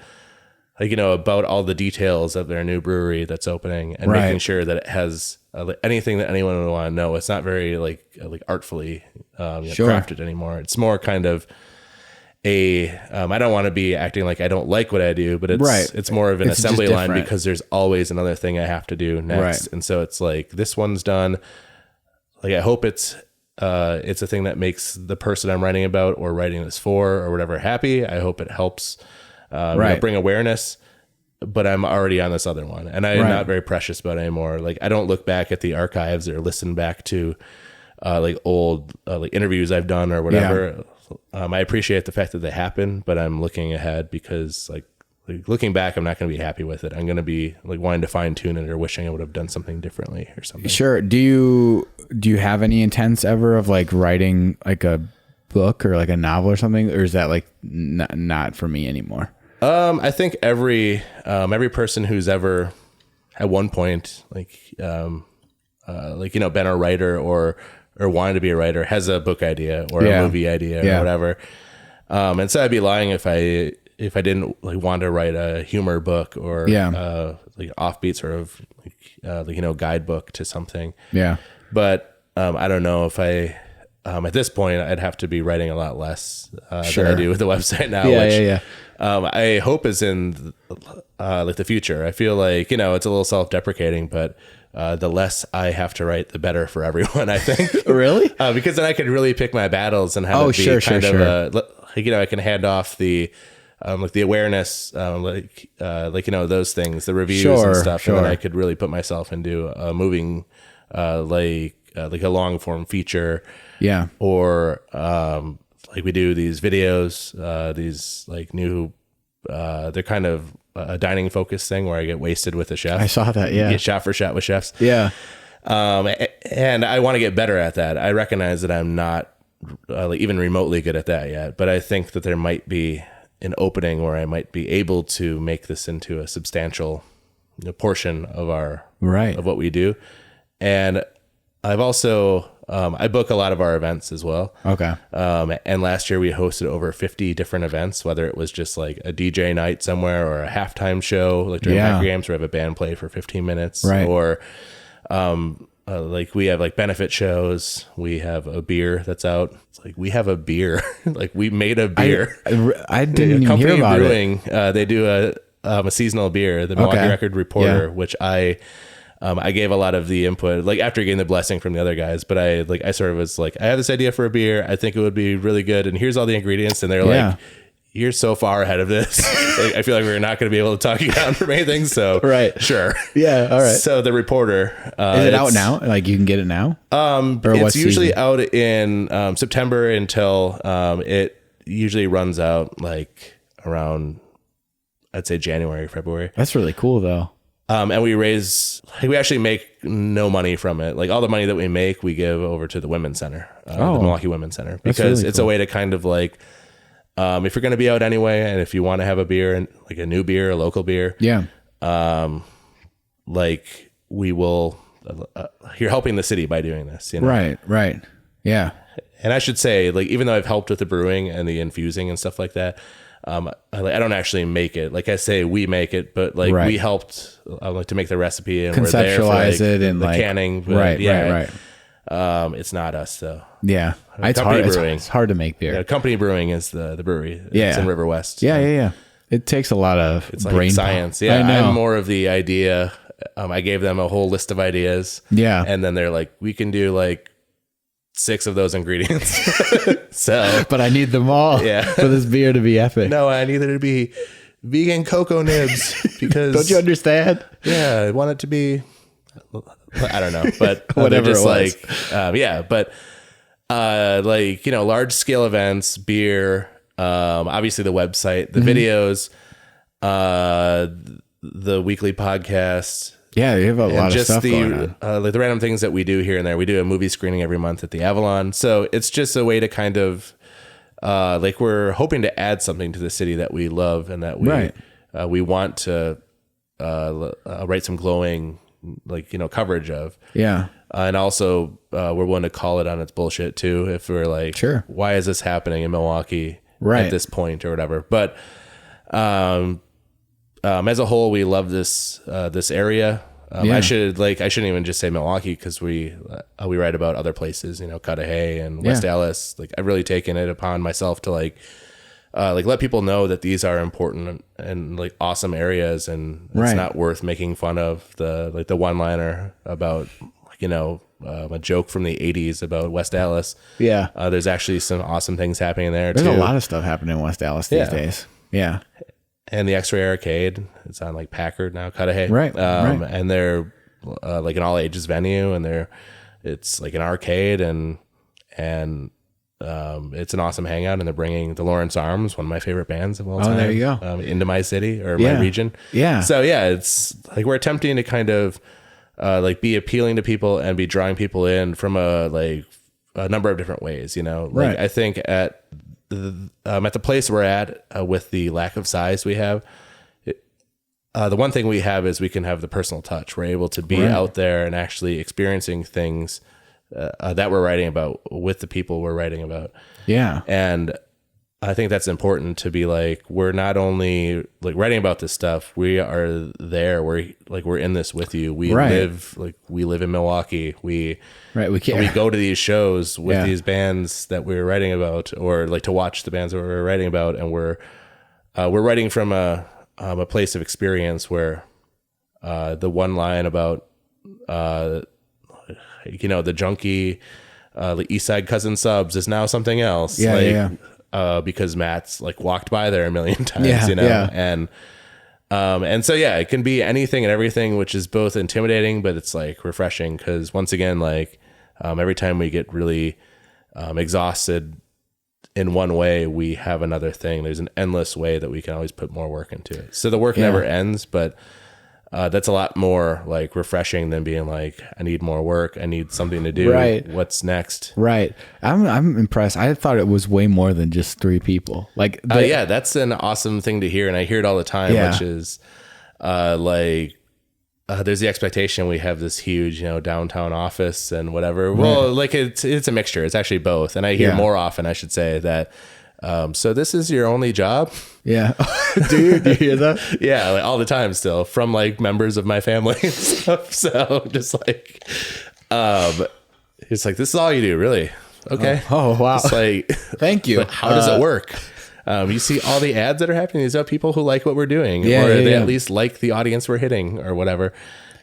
like, about all the details of their new brewery that's opening and making sure that it has anything that anyone would want to know. It's not very like artfully crafted anymore. It's more kind of I don't want to be acting like I don't like what I do, but it's more of an assembly line because there's always another thing I have to do next. Right. And so it's like, this one's done. Like, I hope it's a thing that makes the person I'm writing about or writing this for or whatever happy. I hope it helps bring awareness, but I'm already on this other one and I'm not very precious about it anymore. Like, I don't look back at the archives or listen back to like old like interviews I've done or whatever. I appreciate the fact that they happen, but I'm looking ahead because like looking back, I'm not going to be happy with it. I'm going to be like wanting to fine tune it or wishing I would have done something differently or something. Sure. Do you have any intents ever of like writing like a book or like a novel or something? Or is that like not for me anymore? I think every person who's ever at one point, been a writer or wanted to be a writer has a book idea or a movie idea or whatever. And so I'd be lying if I didn't like want to write a humor book or like offbeat sort of guidebook to something. Yeah. But I don't know if at this point I'd have to be writing a lot less than I do with the website now. I hope is in like the future. I feel like, it's a little self-deprecating, but the less I have to write, the better for everyone, I think. Really? Because then I could really pick my battles and have it be I can hand off the like the awareness, those things, the reviews and stuff, and then I could really put myself into a moving, like a long form feature, or like we do these videos, these like new, they're kind of a dining focus thing where I get wasted with a chef. I saw that, get shot for shot with chefs, and I want to get better at that. I recognize that I'm not even remotely good at that yet, but I think that there might be an opening where I might be able to make this into a substantial portion of our of what we do. And I've also I book a lot of our events as well. Okay. And last year we hosted over 50 different events, whether it was just like a DJ night somewhere or a halftime show, like during Packer games where we have a band play for 15 minutes, or like we have like benefit shows. We have a beer that's out. It's like we have a beer, like we made a beer. I didn't even hear about brewing, it. They do a seasonal beer, the Milwaukee Record Reporter, which I gave a lot of the input, like after getting the blessing from the other guys. But I sort of was like, I have this idea for a beer. I think it would be really good, and here's all the ingredients. And they're like, you're so far ahead of this. Like, I feel like we're not going to be able to talk you down from anything. So sure. Yeah. All right. So the Reporter, is it out now? Like you can get it now? It's usually out in September until it usually runs out like around, I'd say January, February. That's really cool though. And we we actually make no money from it. Like all the money that we make, we give over to the Women's Center, the Milwaukee Women's Center, because it's a way to kind of like, if you're going to be out anyway, and if you want to have a beer and like a new beer, a local beer, like we will, you're helping the city by doing this, Right. Yeah. And I should say, like, even though I've helped with the brewing and the infusing and stuff like that, I don't actually make it. Like I say, we make it, but like we helped like to make the recipe and conceptualize we're there for, like, it and the like canning. But right. It's not us though. Yeah. It's hard. It's hard to make beer. Yeah, Company Brewing is the brewery. It's in River West. Yeah. It takes a lot of brain science. Yeah. I'm more of the idea. I gave them a whole list of ideas. Yeah. And then they're like, we can do like 6 of those ingredients. But I need them all for this beer to be epic. No, I need it to be vegan cocoa nibs because don't you understand? Yeah. I want it to be, I don't know, but whatever just it was. But large scale events, beer, obviously the website, the videos, the weekly podcast. Yeah, you have a lot of stuff going on. Like the random things that we do here and there. We do a movie screening every month at the Avalon. So it's just a way to kind of we're hoping to add something to the city that we love and that we want to write some glowing coverage of. Yeah. And also we're willing to call it on its bullshit too. If we're like, sure, why is this happening in Milwaukee at this point or whatever? But as a whole, we love this area. I shouldn't even just say Milwaukee because we write about other places, Cudahy and West Allis. Like I've really taken it upon myself to let people know that these are important and like awesome areas, and it's not worth making fun of. The one-liner about a joke from the 80s about West Allis. Yeah, there's actually some awesome things happening there. There's a lot of stuff happening in West Allis these days. Yeah. And the X-Ray Arcade, it's on like Packard now, Cudahy. Right. And they're like an all ages venue, and it's like an arcade, and it's an awesome hangout. And they're bringing the Lawrence Arms, one of my favorite bands of all time. Oh, there you go. Into my city or my region. Yeah. So it's like we're attempting to kind of be appealing to people and be drawing people in from a number of different ways. I think at the place we're at with the lack of size we have, the one thing we have is we can have the personal touch. We're able to be out there and actually experiencing things that we're writing about with the people we're writing about. Yeah. And I think that's important to be like, we're not only like writing about this stuff, we are there. We're in this with you. We live in Milwaukee. We go to these shows with these bands that we're writing about, or like to watch the bands that we're writing about. And we're writing from a place of experience where, the one line about, the junkie, the East Side Cousin Subs is now something else. Because Matt's like walked by there a million times, and so it can be anything and everything, which is both intimidating, but it's like refreshing because once again, every time we get really exhausted in one way, we have another thing. There's an endless way that we can always put more work into it. So the work never ends, but that's a lot more like refreshing than being like, I need more work. I need something to do. Right. What's next? Right. I'm impressed. I thought it was way more than just 3 people. Like, that's an awesome thing to hear. And I hear it all the time, which is there's the expectation we have this huge, downtown office and whatever. Right. Well, it's a mixture. It's actually both. And I hear more often, I should say, that so this is your only job? Yeah. Do you hear that? Yeah, all the time still from members of my family and stuff. So just it's like, this is all you do, really? Okay. Oh wow. It's like, thank you. But how does it work? You see all the ads that are happening. These are people who like what we're doing, or they at least like the audience we're hitting or whatever.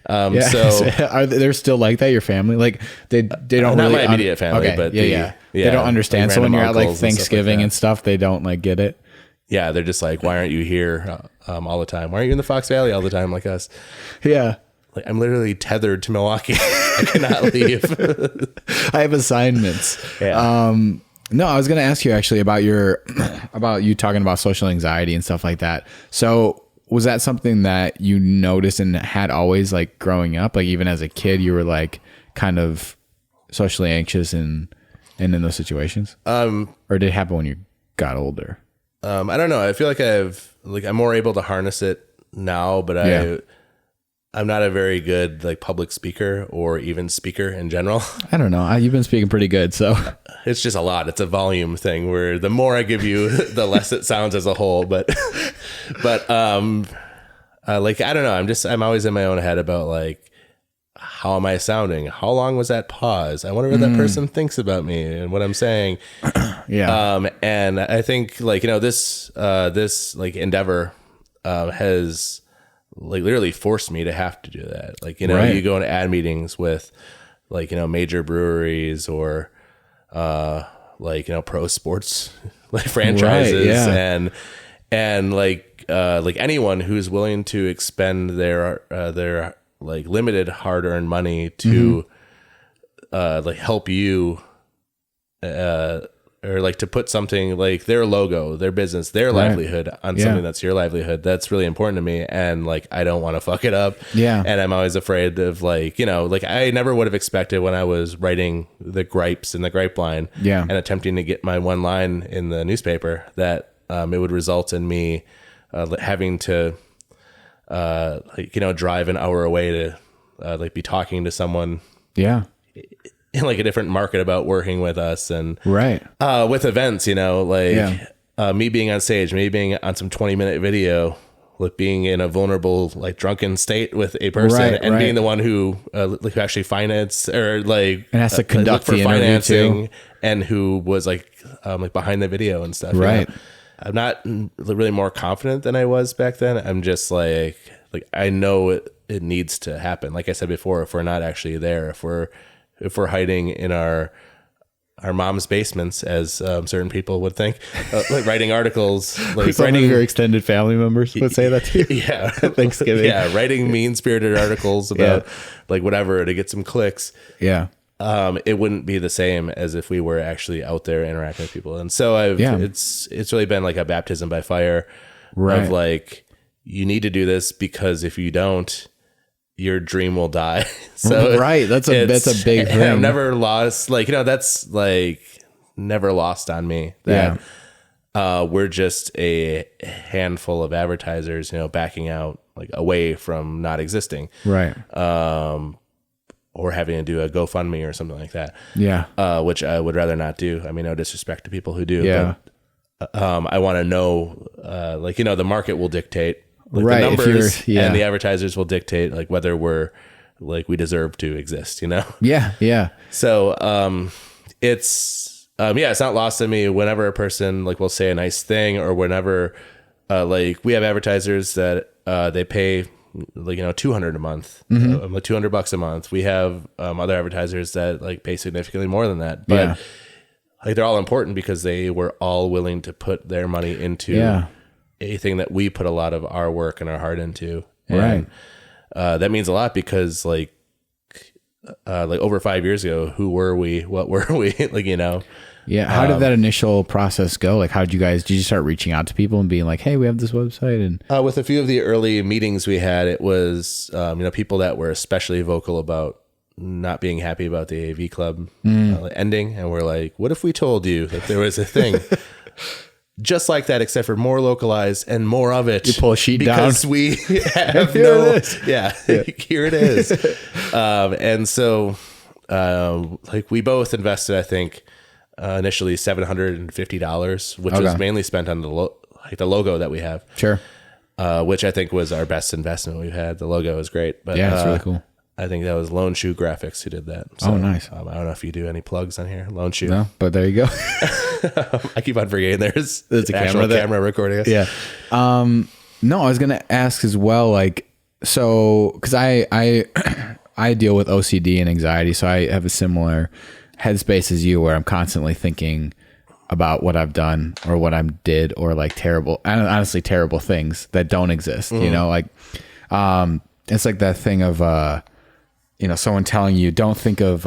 So are they still like that? Your family, they don't not really my immediate family, but they don't understand. So when you're at Thanksgiving and stuff, they don't get it. Yeah, they're just like, why aren't you here all the time? Why aren't you in the Fox Valley all the time like us? Yeah. I'm literally tethered to Milwaukee. I cannot leave. I have assignments. Yeah. No, I was going to ask you actually about you talking about social anxiety and stuff like that. So was that something that you noticed and had always growing up? Even as a kid, you were kind of socially anxious and in those situations? Or did it happen when you got older? I don't know. I feel like I'm more able to harness it now, but I'm not a very good public speaker or even speaker in general. I don't know. You've been speaking pretty good, so it's just a lot. It's a volume thing where the more I give you, the less it sounds as a whole. But I don't know. I'm always in my own head about how am I sounding? How long was that pause? I wonder what that person thinks about me and what I'm saying. Yeah. And I think like, this like endeavor, has like literally forced me to have to do that. Like, Right. you go into ad meetings with like, major breweries or, like, pro sports like franchises, Right, yeah. and like anyone who's willing to expend their like limited hard-earned money to like help you, or like to put something like their logo, their business, their livelihood on something that's your livelihood. That's really important to me. And like, I don't want to fuck it up. Yeah. And I'm always afraid of like, like I never would have expected when I was writing the gripes in the gripe line and attempting to get my one line in the newspaper that it would result in me having to like, drive an hour away to like be talking to someone in like a different market about working with us, and with events, me being on stage, me being on some 20-minute video, like being in a vulnerable, like drunken state with a person, and being the one who like who actually finance or like and has to conduct the financing, and who was like behind the video and stuff. I'm not really more confident than I was back then. I'm just like I know it needs to happen. Like I said before, if we're not actually there, if we're hiding in our mom's basements, as certain people would think, like writing articles, like some of your extended family members would say that to you. Yeah, Thanksgiving. Yeah, writing mean-spirited articles about like whatever to get some clicks. Yeah. It wouldn't be the same as if we were actually out there interacting with people. And so it's really been like a baptism by fire of like, you need to do this, because if you don't, your dream will die. So that's a big thing. I've never lost, like, that's like never lost on me that we're just a handful of advertisers, backing out like away from not existing. Right. Or having to do a GoFundMe or something like that. Yeah. Which I would rather not do. I mean, no disrespect to people who do. Yeah. But I want to know, like, the market will dictate, like, right, the numbers, and the advertisers will dictate like whether we deserve to exist, Yeah. So it's not lost on me whenever a person like will say a nice thing, or whenever like we have advertisers that they pay like $200 a month, like $200 a month. We have other advertisers that like pay significantly more than that, but like they're all important because they were all willing to put their money into a thing that we put a lot of our work and our heart into. And, that means a lot, because like over 5 years ago, who were we? What were we? Like, Yeah. How did that initial process go? Like, did you start reaching out to people and being like, hey, we have this website? And with a few of the early meetings we had, it was, people that were especially vocal about not being happy about the AV club ending. And we're like, what if we told you that there was a thing just like that, except for more localized and more of it? You pull a sheet because down. We have here it is. And so, like we both invested, I think, initially $750, which was mainly spent on the logo that we have. Sure. Which I think was our best investment we've had. The logo is great, but it's really cool. I think that was Lone Shoe Graphics who did that. So, nice. I don't know if you do any plugs on here. Lone Shoe. No, but there you go. I keep on forgetting there's a camera recording us. Yeah. No, I was gonna ask as well, like, so because I deal with OCD and anxiety, so I have a similar headspace as you, where I'm constantly thinking about what I've done or what I did, or like honestly terrible things that don't exist. Like it's like that thing of someone telling you, don't think of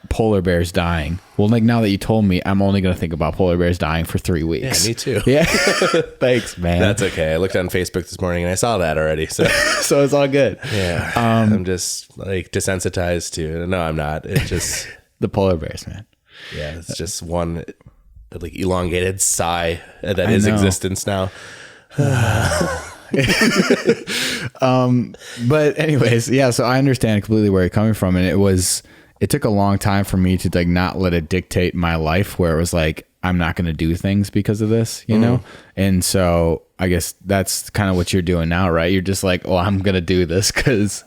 polar bears dying. Well, like, now that you told me, I'm only going to think about polar bears dying for 3 weeks. Yeah, me too. Yeah. Thanks, man. That's okay. I looked on Facebook this morning and I saw that already. So, so it's all good. Yeah. I'm just like desensitized to it. No, I'm not. It's just the polar bears, man. Yeah. It's just one like elongated sigh that is existence now. But anyways, yeah, so I understand completely where you're coming from, and it took a long time for me to like not let it dictate my life, where it was like, I'm not going to do things because of this, you know? And so I guess that's kind of what you're doing now, right? You're just like, well, I'm going to do this because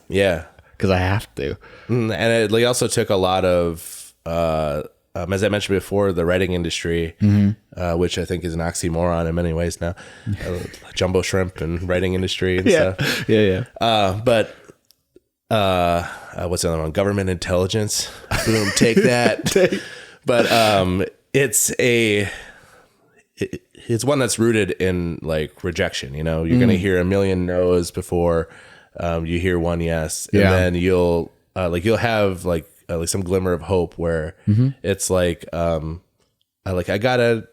because I have to. And it like also took a lot of, as I mentioned before, the writing industry, which I think is an oxymoron in many ways now, jumbo shrimp and writing industry and stuff. Yeah. But what's the other one? Government intelligence. Boom, take that. But it's one that's rooted in like rejection. You know, you're going to hear a million no's before you hear one yes, and then you'll have like some glimmer of hope where it's like I got a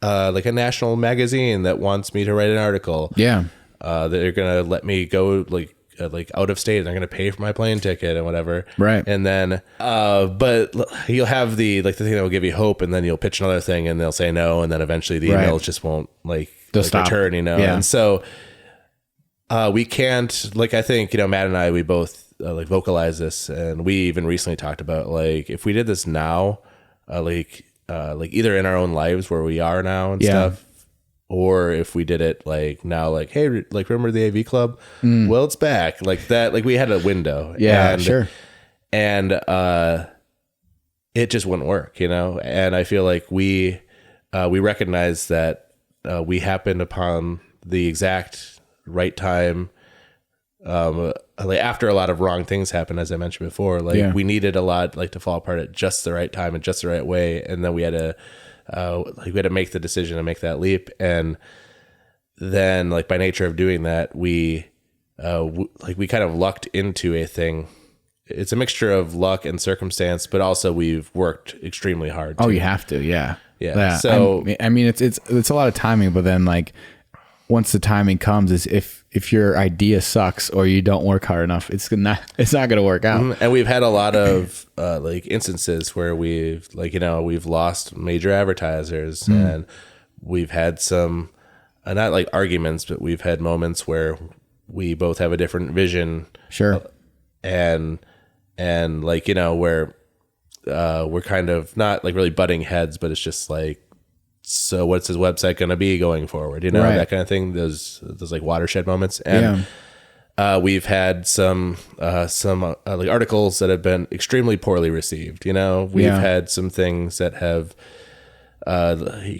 national magazine that wants me to write an article. Yeah, they're gonna let me go like out of state. They're gonna pay for my plane ticket and whatever. Right. And then, but you'll have the thing that will give you hope, and then you'll pitch another thing, and they'll say no, and then eventually the emails just won't return. You know. Yeah. And so we can't I think Matt and I, we both vocalize this, and we even recently talked about if we did this now, either in our own lives where we are now and stuff, or if we did it now, hey, remember the AV Club? Well, it's back like that. Like we had a window. Yeah, sure. And it just wouldn't work, And I feel like we recognize that we happened upon the exact right time. After a lot of wrong things happened, as I mentioned before, we needed a lot to fall apart at just the right time and just the right way, and then we had to make the decision to make that leap, and then by nature of doing that, we kind of lucked into a thing. It's a mixture of luck and circumstance, but also we've worked extremely hard. Oh, you have to, yeah. So I mean, it's a lot of timing, but then once the timing comes, is if your idea sucks or you don't work hard enough, it's not going to work out. And we've had a lot of instances where we've lost major advertisers, and we've had some not arguments, but we've had moments where we both have a different vision. Sure. And where we're kind of not really butting heads, but it's just so what's his website going to be going forward? Right. That kind of thing. Those watershed moments. And we've had some articles that have been extremely poorly received. We've had some things that have,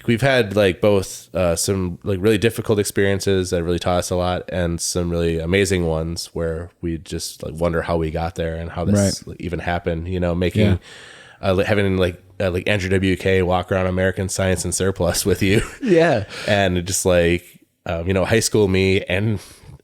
we've had both some really difficult experiences that really taught us a lot, and some really amazing ones where we just wonder how we got there and how this even happened, making, having Andrew WK walk around American Science and Surplus with you. Yeah. And just high school me and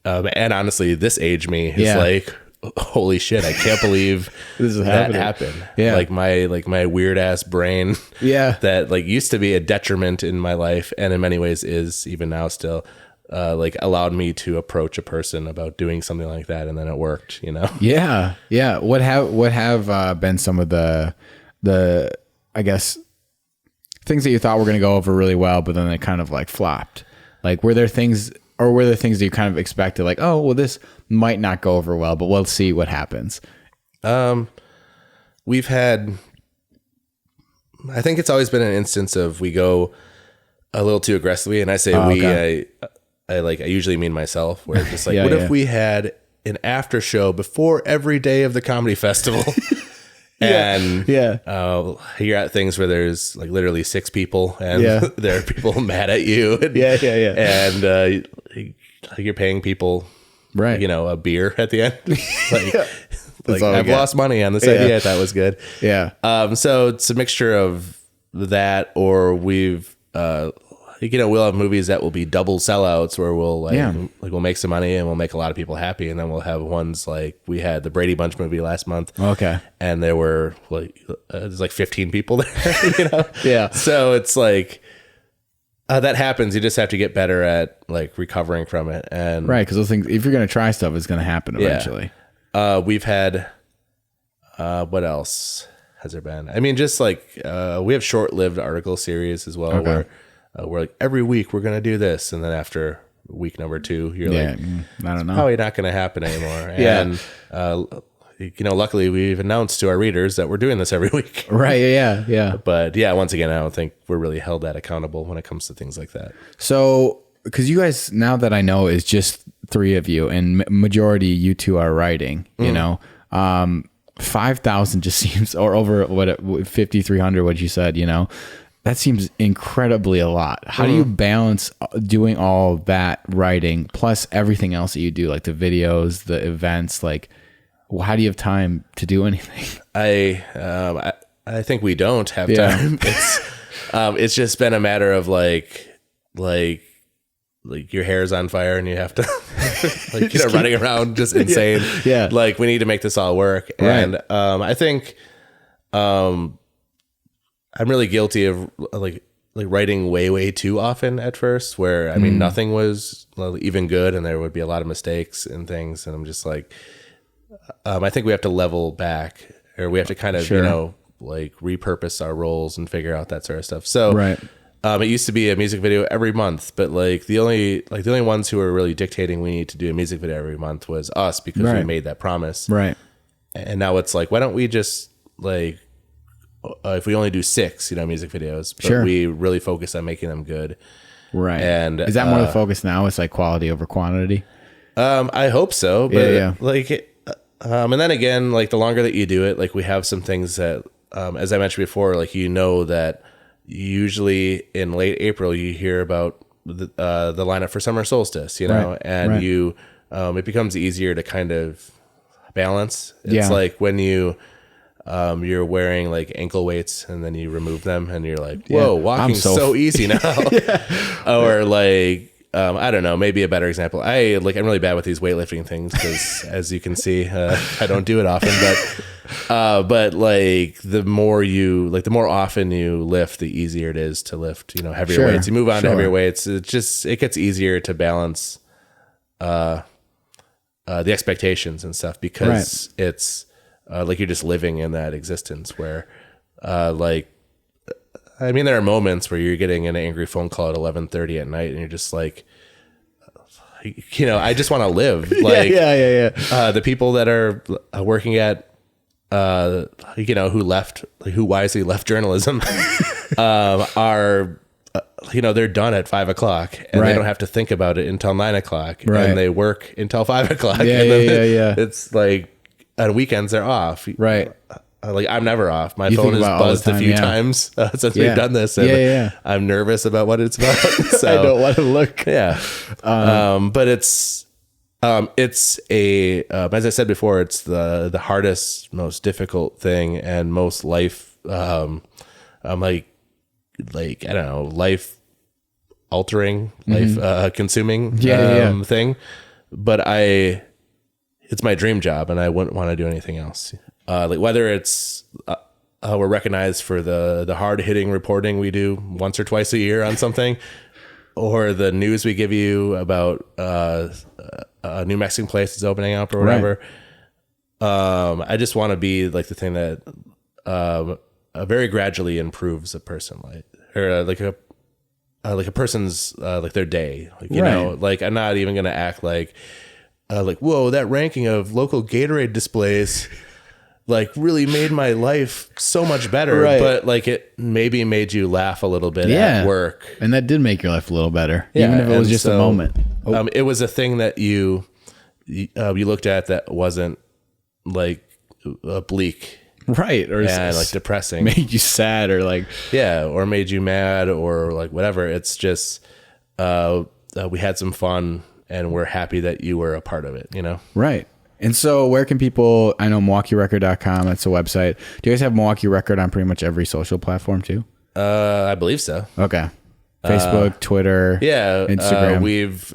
honestly, this age me is holy shit, I can't believe this is that happened. Yeah. My weird ass brain. Yeah. That used to be a detriment in my life, and in many ways is even now still, allowed me to approach a person about doing something like that. And then it worked, Yeah. Yeah. What have been some of the I guess things that you thought were going to go over really well, but then they kind of flopped? Were there things that you kind of expected, oh, well, this might not go over well, but we'll see what happens? We've had, I think it's always been an instance of we go a little too aggressively, and I say I usually mean myself, where it's just what if we had an after show before every day of the comedy festival? And you're at things where there's literally 6 people, and there are people mad at you. And, and you're paying people, a beer at the end. I've lost money on this idea. I thought was good. Yeah. So it's a mixture of that, or we've we'll have movies that will be double sellouts where we'll we'll make some money and we'll make a lot of people happy, and then we'll have ones we had the Brady Bunch movie last month. Okay. And there were there's 15 people there. Yeah. So it's that happens. You just have to get better at recovering from it, and because those things, if you're gonna try stuff, it's gonna happen eventually. We've had what else has there been? I mean, just we have short-lived article series as well, where we're every week we're going to do this. And then after week number 2, you're I don't know. Probably not going to happen anymore. And, luckily we've announced to our readers that we're doing this every week. Right. Yeah. Yeah. But once again, I don't think we're really held that accountable when it comes to things like that. So, because you guys, now that I know, is just 3 of you, and majority you 2 are writing, you know, 5,000 just seems, or over 5,300, what you said, that seems incredibly a lot. How do you balance doing all that writing plus everything else that you do, like the videos, the events? Like, how do you have time to do anything? I think we don't have time. It's just been a matter of like your hair's on fire and you have to running around just insane. Yeah. Like, we need to make this all work. Right. And I think I'm really guilty of like writing way too often at first, where I mean nothing was even good and there would be a lot of mistakes and things, and I'm just like I think we have to level back, or we have to kind of repurpose our roles and figure out that sort of stuff. So right. It used to be a music video every month, but the only ones who were really dictating we need to do a music video every month was us, because we made that promise. Right. And now it's like, why don't we just if we only do 6, music videos, but we really focus on making them good. Right. And is that more the focus now? It's like quality over quantity. I hope so, but and then again, like the longer that you do it, like we have some things that, as I mentioned before, like, that usually in late April you hear about the lineup for summer solstice, and you, it becomes easier to kind of balance. It's like when you're wearing like ankle weights and then you remove them and you're like, whoa, walking's so easy now. Or like, I don't know, maybe a better example. I'm really bad with these weightlifting things because as you can see, I don't do it often, but like the more often you lift, the easier it is to lift, heavier weights. You move on to heavier weights. It gets easier to balance, the expectations and stuff, because it's, like you're just living in that existence where, there are moments where you're getting an angry phone call at 11:30 at night and you're just like, I just want to live. Like, the people that are working at, who wisely left journalism, are, they're done at 5 o'clock and they don't have to think about it until 9 o'clock and they work until 5 o'clock. It's like, on weekends they're off. Right. I'm never off. My phone has buzzed a few times since we've done this. And I'm nervous about what it's about. So I don't want to look. Yeah. But it's a, as I said before, it's the hardest, most difficult thing and most life, I don't know, life altering, life consuming thing. But it's my dream job and I wouldn't want to do anything else. Whether it's, we're recognized for the hard hitting reporting we do once or twice a year on something, or the news we give you about, a new Mexican place that's opening up or whatever. Right. I just want to be like the thing that, very gradually improves a person, like a person's, their day, I'm not even going to act like, whoa, that ranking of local Gatorade displays really made my life so much better. Right. But it maybe made you laugh a little bit at work. And that did make your life a little better. Yeah, even if it was just a moment. It was a thing that you looked at that wasn't bleak. Right. Or depressing. Made you sad or or made you mad or whatever. It's just, we had some fun. And we're happy that you were a part of it, Right. And so where can people, I know MilwaukeeRecord.com, that's a website. Do you guys have Milwaukee Record on pretty much every social platform too? I believe so. Okay. Facebook, Twitter, Instagram. We've,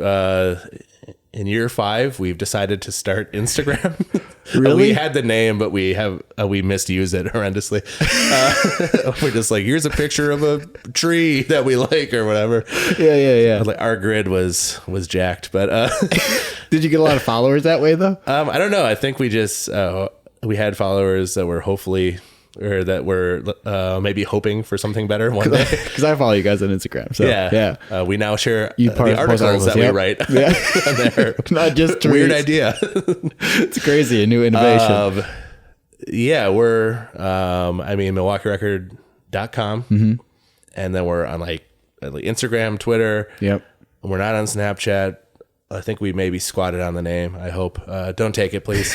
in year 5, we've decided to start Instagram. Really? We had the name, but we misused it horrendously. We're just like, here's a picture of a tree that we like or whatever. Yeah. Our grid was jacked, but did you get a lot of followers that way though? I don't know. I think we just we had followers that were hopefully, or that were maybe hoping for something better one day. Because I follow you guys on Instagram. So we now share the articles that we write. Yeah. There. Not just trees. Weird idea. It's crazy. A new innovation. We're, MilwaukeeRecord.com. And then we're on Instagram, Twitter. Yep. We're not on Snapchat. I think we maybe squatted on the name. I hope. Don't take it, please.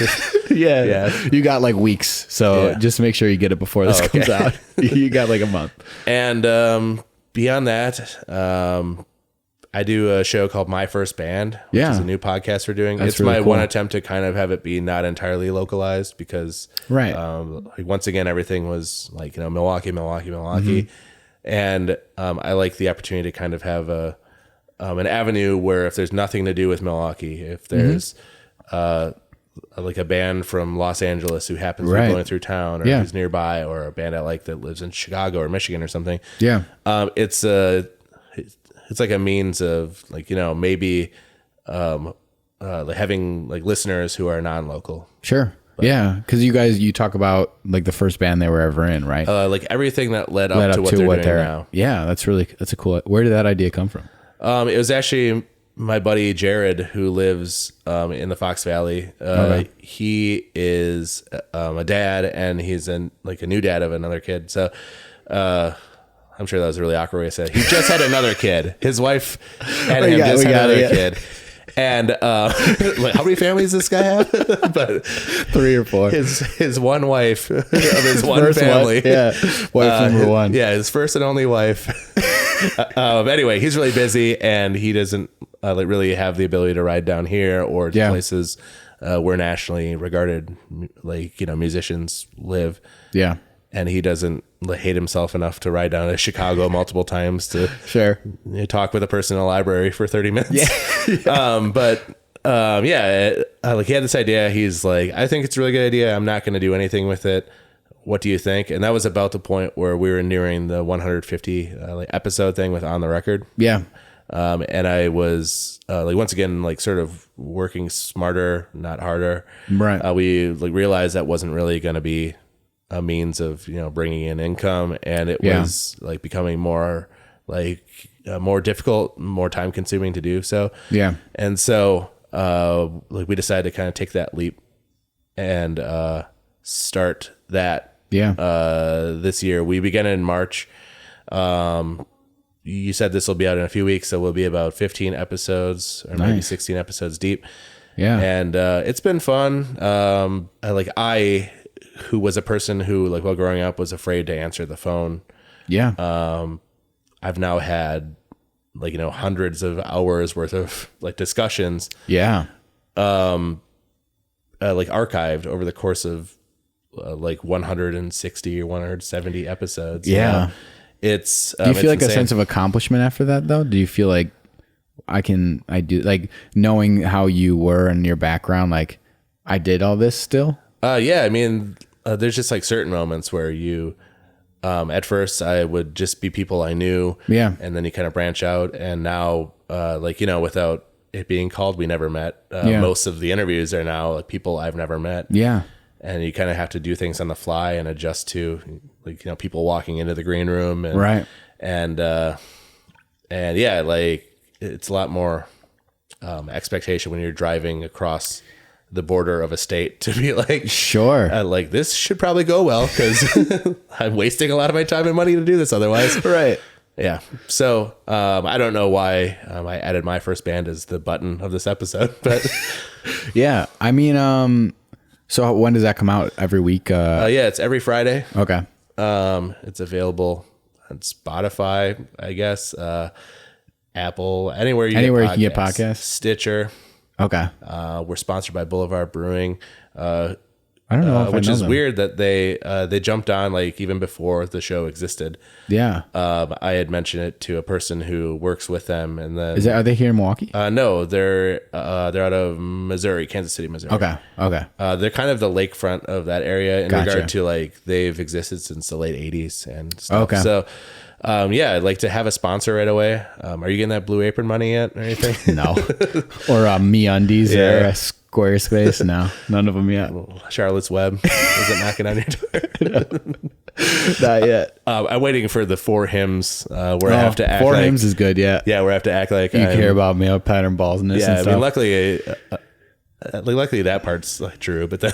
Yeah. You got like weeks. So just make sure you get it before this comes out. You got like a month. And beyond that, I do a show called My First Band, which is a new podcast we're doing. It's really my one attempt to kind of have it be not entirely localized because, like once again, everything was like, Milwaukee. Mm-hmm. And I like the opportunity to kind of have an avenue where if there's nothing to do with Milwaukee, if there's like a band from Los Angeles who happens to be going through town or who's nearby, or a band I like that lives in Chicago or Michigan or something. Yeah. It's like a means of like, maybe like having like listeners who are non-local. Sure. But, yeah. Cause you talk about like the first band they were ever in, right? Like everything that led up to what they're doing now. Yeah. That's a cool, where did that idea come from? It was actually my buddy Jared, who lives in the Fox Valley. He is a dad, and he's like a new dad of another kid. So I'm sure that was a really awkward way to say it. He just had another kid. His wife and him just had another kid. And like, how many families does this guy have? But 3 or 4. His one wife of his one family. Wife number one. Yeah, his first and only wife. Anyway, he's really busy, and he doesn't like really have the ability to ride down here or to places where nationally regarded like musicians live. Yeah. And he doesn't hate himself enough to ride down to Chicago multiple times to talk with a person in a library for 30 minutes. Like he had this idea. He's like, I think it's a really good idea. I'm not going to do anything with it. What do you think? And that was about the point where we were nearing the 150 episode thing with On the Record. Yeah. And I was once again, sort of working smarter, not harder. Right. We realized that wasn't really going to be a means of bringing in income, and it was becoming more more difficult, more time consuming to do so. Yeah. And so we decided to kind of take that leap and start that this year. We began in March. You said this will be out in a few weeks, so we'll be about 15 episodes or maybe 16 episodes deep. Yeah. And it's been fun. I who was a person who while growing up was afraid to answer the phone. Yeah. I've now had hundreds of hours worth of discussions. Yeah. Archived over the course of 160 or 170 episodes. Yeah. It's do you feel like insane. A sense of accomplishment after that though? Do you feel like I do knowing how you were and your background, I did all this still? Yeah. I mean, there's just certain moments where you, at first I would just be people I knew. Yeah. And then you kind of branch out, and now, without it being called We Never Met, most of the interviews are now people I've never met. Yeah. And you kind of have to do things on the fly and adjust to people walking into the green room and, right. And it's a lot more, expectation when you're driving across the border of a state to be sure. This should probably go well because I'm wasting a lot of my time and money to do this otherwise. Right. Yeah. So, I don't know why, I added My First Band as the button of this episode, but yeah, I mean, so when does that come out? Every week? It's every Friday. Okay. It's available on Spotify, I guess, Apple, anywhere you can get podcasts, Stitcher. Okay. We're sponsored by Boulevard Brewing. I don't know, which is weird that they jumped on even before the show existed. Yeah. I had mentioned it to a person who works with them, and then are they here in Milwaukee? No, they're out of Missouri, Kansas City, Missouri. Okay. Okay. They're kind of the lakefront of that area in regard to they've existed since the late 80s and stuff. Okay. So. I'd like to have a sponsor right away. Are you getting that Blue Apron money yet or anything? No. Or MeUndies or Squarespace? No, none of them yet. Charlotte's Web. Is it knocking on your door? Not yet. I'm waiting for the 4 hymns where I have to act 4 hymns is good, yeah. Yeah, where I have to act like you care about male pattern baldness and stuff. I mean, luckily that part's true, but then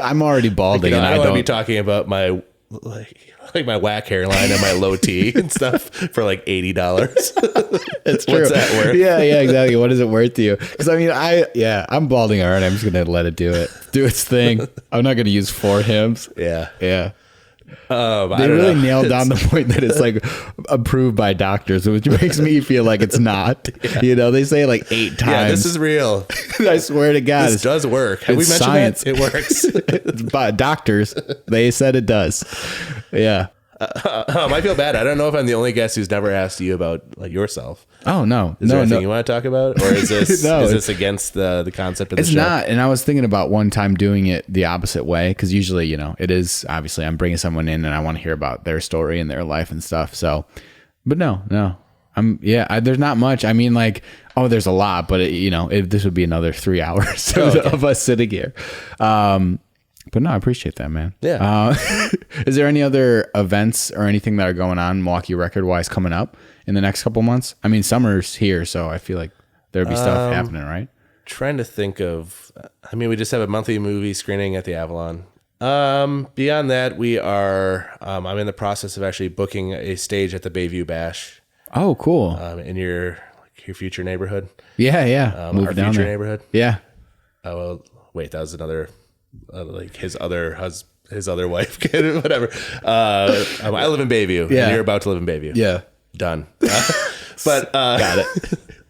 I'm already balding and I don't want to be talking about my like my whack hairline and my low T and stuff for like $80. It's true. What's that worth? Yeah, exactly. What is it worth to you? Because I mean, I'm balding already. I'm just gonna let it do its thing. I'm not gonna use 4 hymns. Yeah. They really nailed down the point that it's like approved by doctors, which makes me feel like it's not. Yeah. They say it like 8 times. Yeah, this is real. I swear to God, this does work. Have we mentioned science. that? It works. It's by doctors. They said it does. Yeah. I feel bad. I don't know if I'm the only guest who's never asked you about like yourself. Oh no! Is there anything you want to talk about, or is this is this against the concept of the show? It's not. And I was thinking about one time doing it the opposite way, because usually, it is obviously I'm bringing someone in and I want to hear about their story and their life and stuff. So, but no, there's not much. I mean, like, there's a lot, but this would be another 3 hours of us sitting here. But no, I appreciate that, man. Yeah. Is there any other events or anything that are going on Milwaukee Record wise coming up in the next couple months? I mean, summer's here, so I feel like there'd be stuff happening, right? Trying to think of, we just have a monthly movie screening at the Avalon. Beyond that, we are, I'm in the process of actually booking a stage at the Bayview Bash. Oh, cool. In your future neighborhood. Yeah. Our Move down future there. neighborhood. Yeah. Oh, well, wait, that was another, like his other wife, kid, whatever. I live in Bayview. Yeah. And you're about to live in Bayview. Yeah. Done. But got it.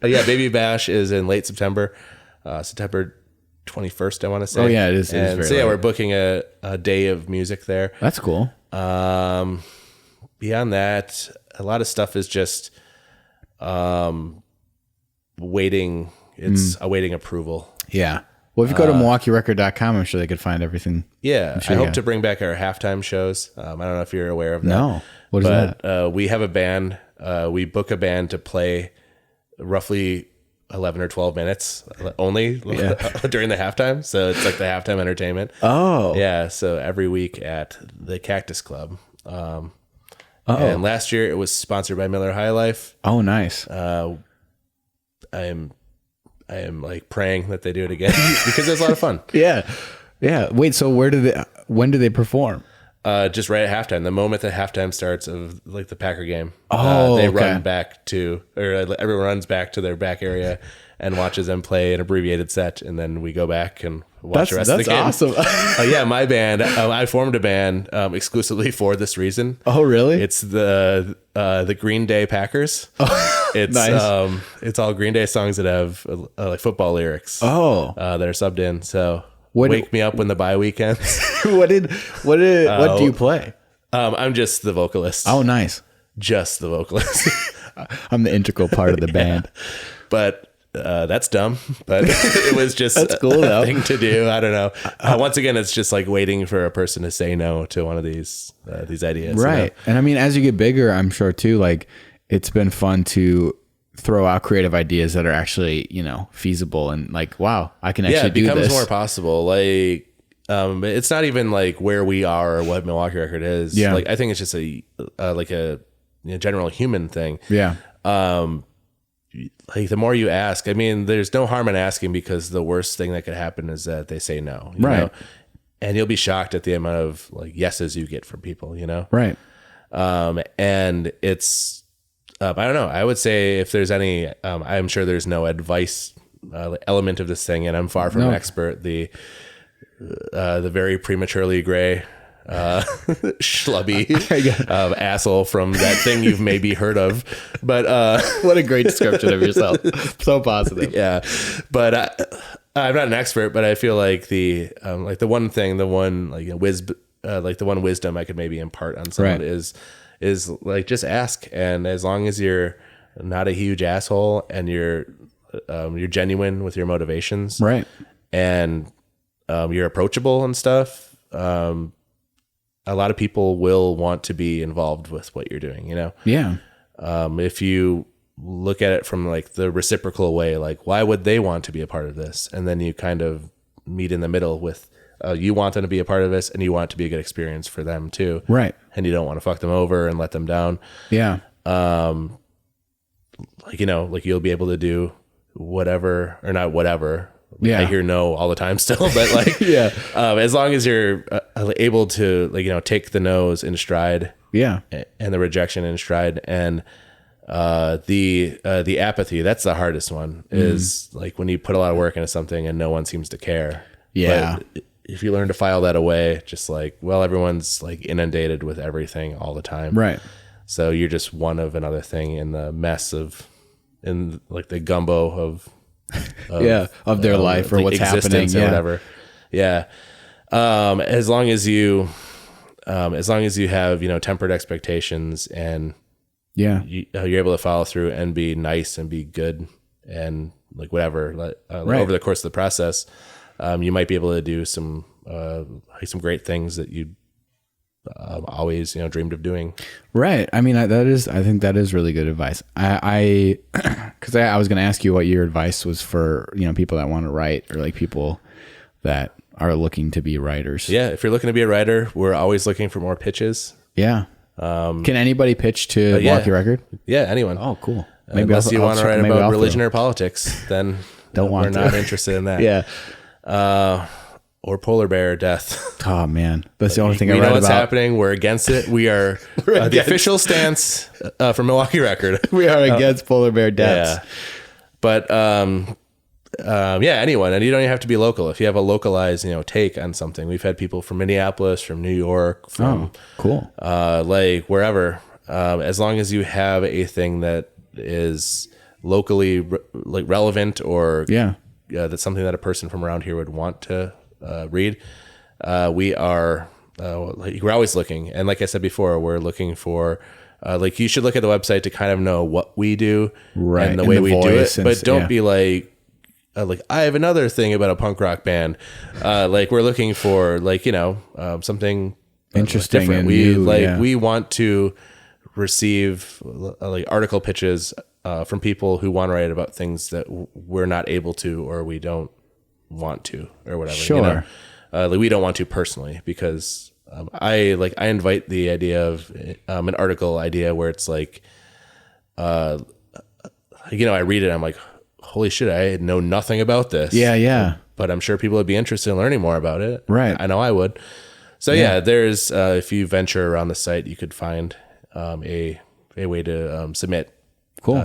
Bayview Bash is in late September, September 21st, I want to say. Oh yeah, it is. And so we're booking a day of music there. That's cool. Beyond that, a lot of stuff is just waiting. It's awaiting approval. Yeah. Well, if you go to MilwaukeeRecord.com, I'm sure they could find everything. Yeah. I hope to bring back our halftime shows. I don't know if you're aware of that. No. What is that? We have a band. We book a band to play roughly 11 or 12 minutes only during the halftime. So it's like the halftime entertainment. Oh. Yeah. So every week at the Cactus Club. And last year it was sponsored by Miller High Life. Oh, nice. I am like praying that they do it again because it's a lot of fun. Yeah. Wait, so when do they perform? Just right at halftime. The moment that halftime starts of like the Packer game, run back to, or everyone runs back to their back area and watches them play an abbreviated set, and then we go back and watch the rest of the game. That's awesome. Yeah, my band. I formed a band exclusively for this reason. Oh, really? It's the Green Day Packers. It's nice. It's all Green Day songs that have like football lyrics. Oh, that are subbed in. So wake me up when the bye week ends. What do you play? I'm just the vocalist. Oh, nice. Just the vocalist. I'm the integral part of the band. But that's dumb. But it was just that's cool, a thing to do. I don't know. Once again, it's just like waiting for a person to say no to one of these ideas. Right. And I mean, as you get bigger, I'm sure too, like it's been fun to throw out creative ideas that are actually, feasible and like, wow, I can actually do this. It becomes more possible. Like, it's not even like where we are or what Milwaukee Record is. Yeah. Like, I think it's just a general human thing. Yeah. Like the more you ask, I mean, there's no harm in asking because the worst thing that could happen is that they say no. You know? And you'll be shocked at the amount of like yeses you get from people, Right. And it's, I don't know. I would say if there's any, I'm sure there's no advice element of this thing, and I'm far from an expert. The very prematurely gray, schlubby asshole from that thing you've maybe heard of, but what a great description of yourself. So positive. Yeah, but I'm not an expert, but I feel like the one wisdom I could maybe impart on someone is like just ask, and as long as you're not a huge asshole and you're genuine with your motivations, right, and you're approachable and stuff, a lot of people will want to be involved with what you're doing. Yeah. If you look at it from like the reciprocal way, like why would they want to be a part of this, and then you kind of meet in the middle with. You want them to be a part of this, and you want it to be a good experience for them too. Right. And you don't want to fuck them over and let them down. Yeah. Like you'll be able to do whatever, or not whatever, I hear no all the time still, but like, as long as you're able to like, take the no's in stride, and the rejection in stride, and the apathy, that's the hardest one, is like when you put a lot of work into something and no one seems to care. But if you learn to file that away, just like, well, everyone's like inundated with everything all the time. Right. So you're just one of another thing in the mess in like the gumbo of their life or like what's happening or whatever. Yeah. As long as you have, tempered expectations and you're able to follow through and be nice and be good and like whatever, over the course of the process, you might be able to do some great things that you always dreamed of doing. Right. I mean, I think that is really good advice. I was going to ask you what your advice was for people that want to write, or like people that are looking to be writers. Yeah, if you're looking to be a writer, we're always looking for more pitches. Yeah. Can anybody pitch to Milwaukee Record? Yeah, anyone. Oh, cool. Maybe unless you want to write about religion or politics, then we're not interested in that. Yeah. Or polar bear death. Oh man, that's the only thing I read about. We know what's happening. We're against it. We are the official stance from Milwaukee Record. We are against polar bear deaths. Yeah. But anyone, and you don't even have to be local. If you have a localized, take on something, we've had people from Minneapolis, from New York, from cool, like wherever. As long as you have a thing that is locally like relevant, or that's something that a person from around here would want to read. We're always looking, and like I said before, we're looking for like, you should look at the website to kind of know what we do and the way we do it, but don't be like I have another thing about a punk rock band. Like we're looking for like something interesting, different. We want to receive like article pitches from people who want to write about things that we're not able to, or we don't want to, or whatever. Sure. Like we don't want to personally, because I invite the idea of an article idea where it's like, I read it, I'm like, holy shit, I know nothing about this. Yeah. But I'm sure people would be interested in learning more about it. Right. I know I would. So there's if you venture around the site, you could find a way to submit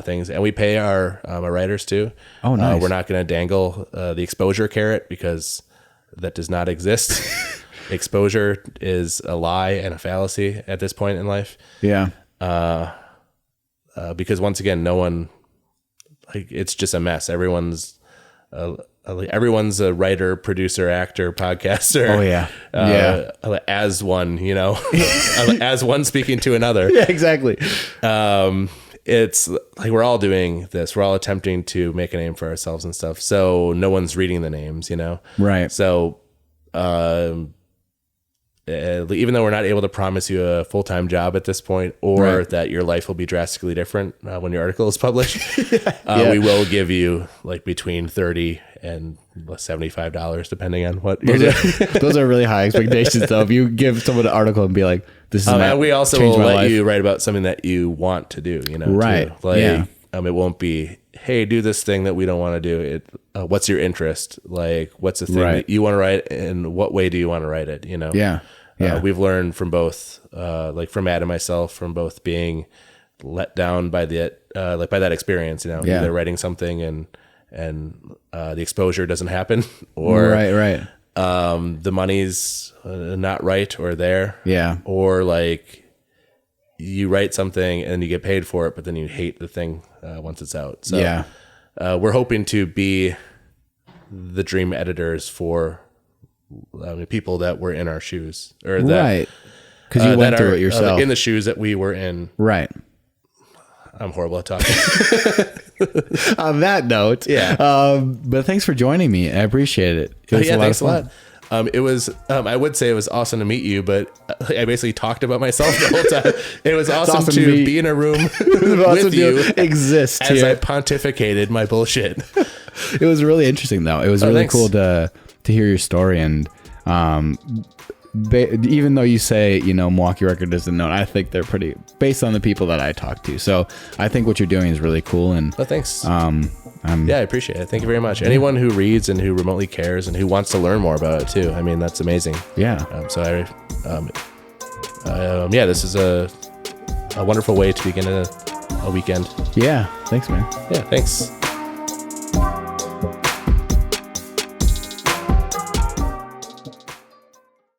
things, and we pay our writers too. Oh, nice. We're not going to dangle the exposure carrot, because that does not exist. Exposure is a lie and a fallacy at this point in life. Yeah. Because once again, no one, like, it's just a mess. Everyone's a writer, producer, actor, podcaster. Oh yeah. As one, as one speaking to another. Yeah, exactly. It's like we're all doing this. We're all attempting to make a name for ourselves and stuff. So no one's reading the names, Right. So, even though we're not able to promise you a full-time job at this point, or that your life will be drastically different when your article is published, we will give you like between $30 and $75, depending on what you're doing. Those are really high expectations, though. If you give someone an article and be like, "This is," and we also will let you write about something that you want to do. Right? Too. It won't be, hey, do this thing that we don't want to do. What's your interest? Like, what's the thing that you want to write, and what way do you want to write it? Yeah. We've learned from both, like from Matt and myself, from both being let down by that experience. Either writing something and the exposure doesn't happen, or the money's not right or there. Yeah. Or like you write something and you get paid for it, but then you hate the thing once it's out. So we're hoping to be the dream editors for people that were in our shoes, or that, because you went through it yourself, in the shoes that we were in. Right. I'm horrible at talking. On that note, but thanks for joining me. I appreciate it. It was thanks a lot. It was, I would say it was awesome to meet you, but I basically talked about myself the whole time. It was awesome to be in a room with you, exist as I pontificated my bullshit. It was really interesting, though. It was really cool to hear your story, and even though you say Milwaukee Record isn't known, I think they're pretty, based on the people that I talk to. So I think what you're doing is really cool, and thanks. Yeah, I appreciate it. Thank you very much. Anyone who reads and who remotely cares and who wants to learn more about it too. I mean, that's amazing. Yeah. This is a wonderful way to begin a weekend. Yeah. Thanks, man. Yeah, thanks.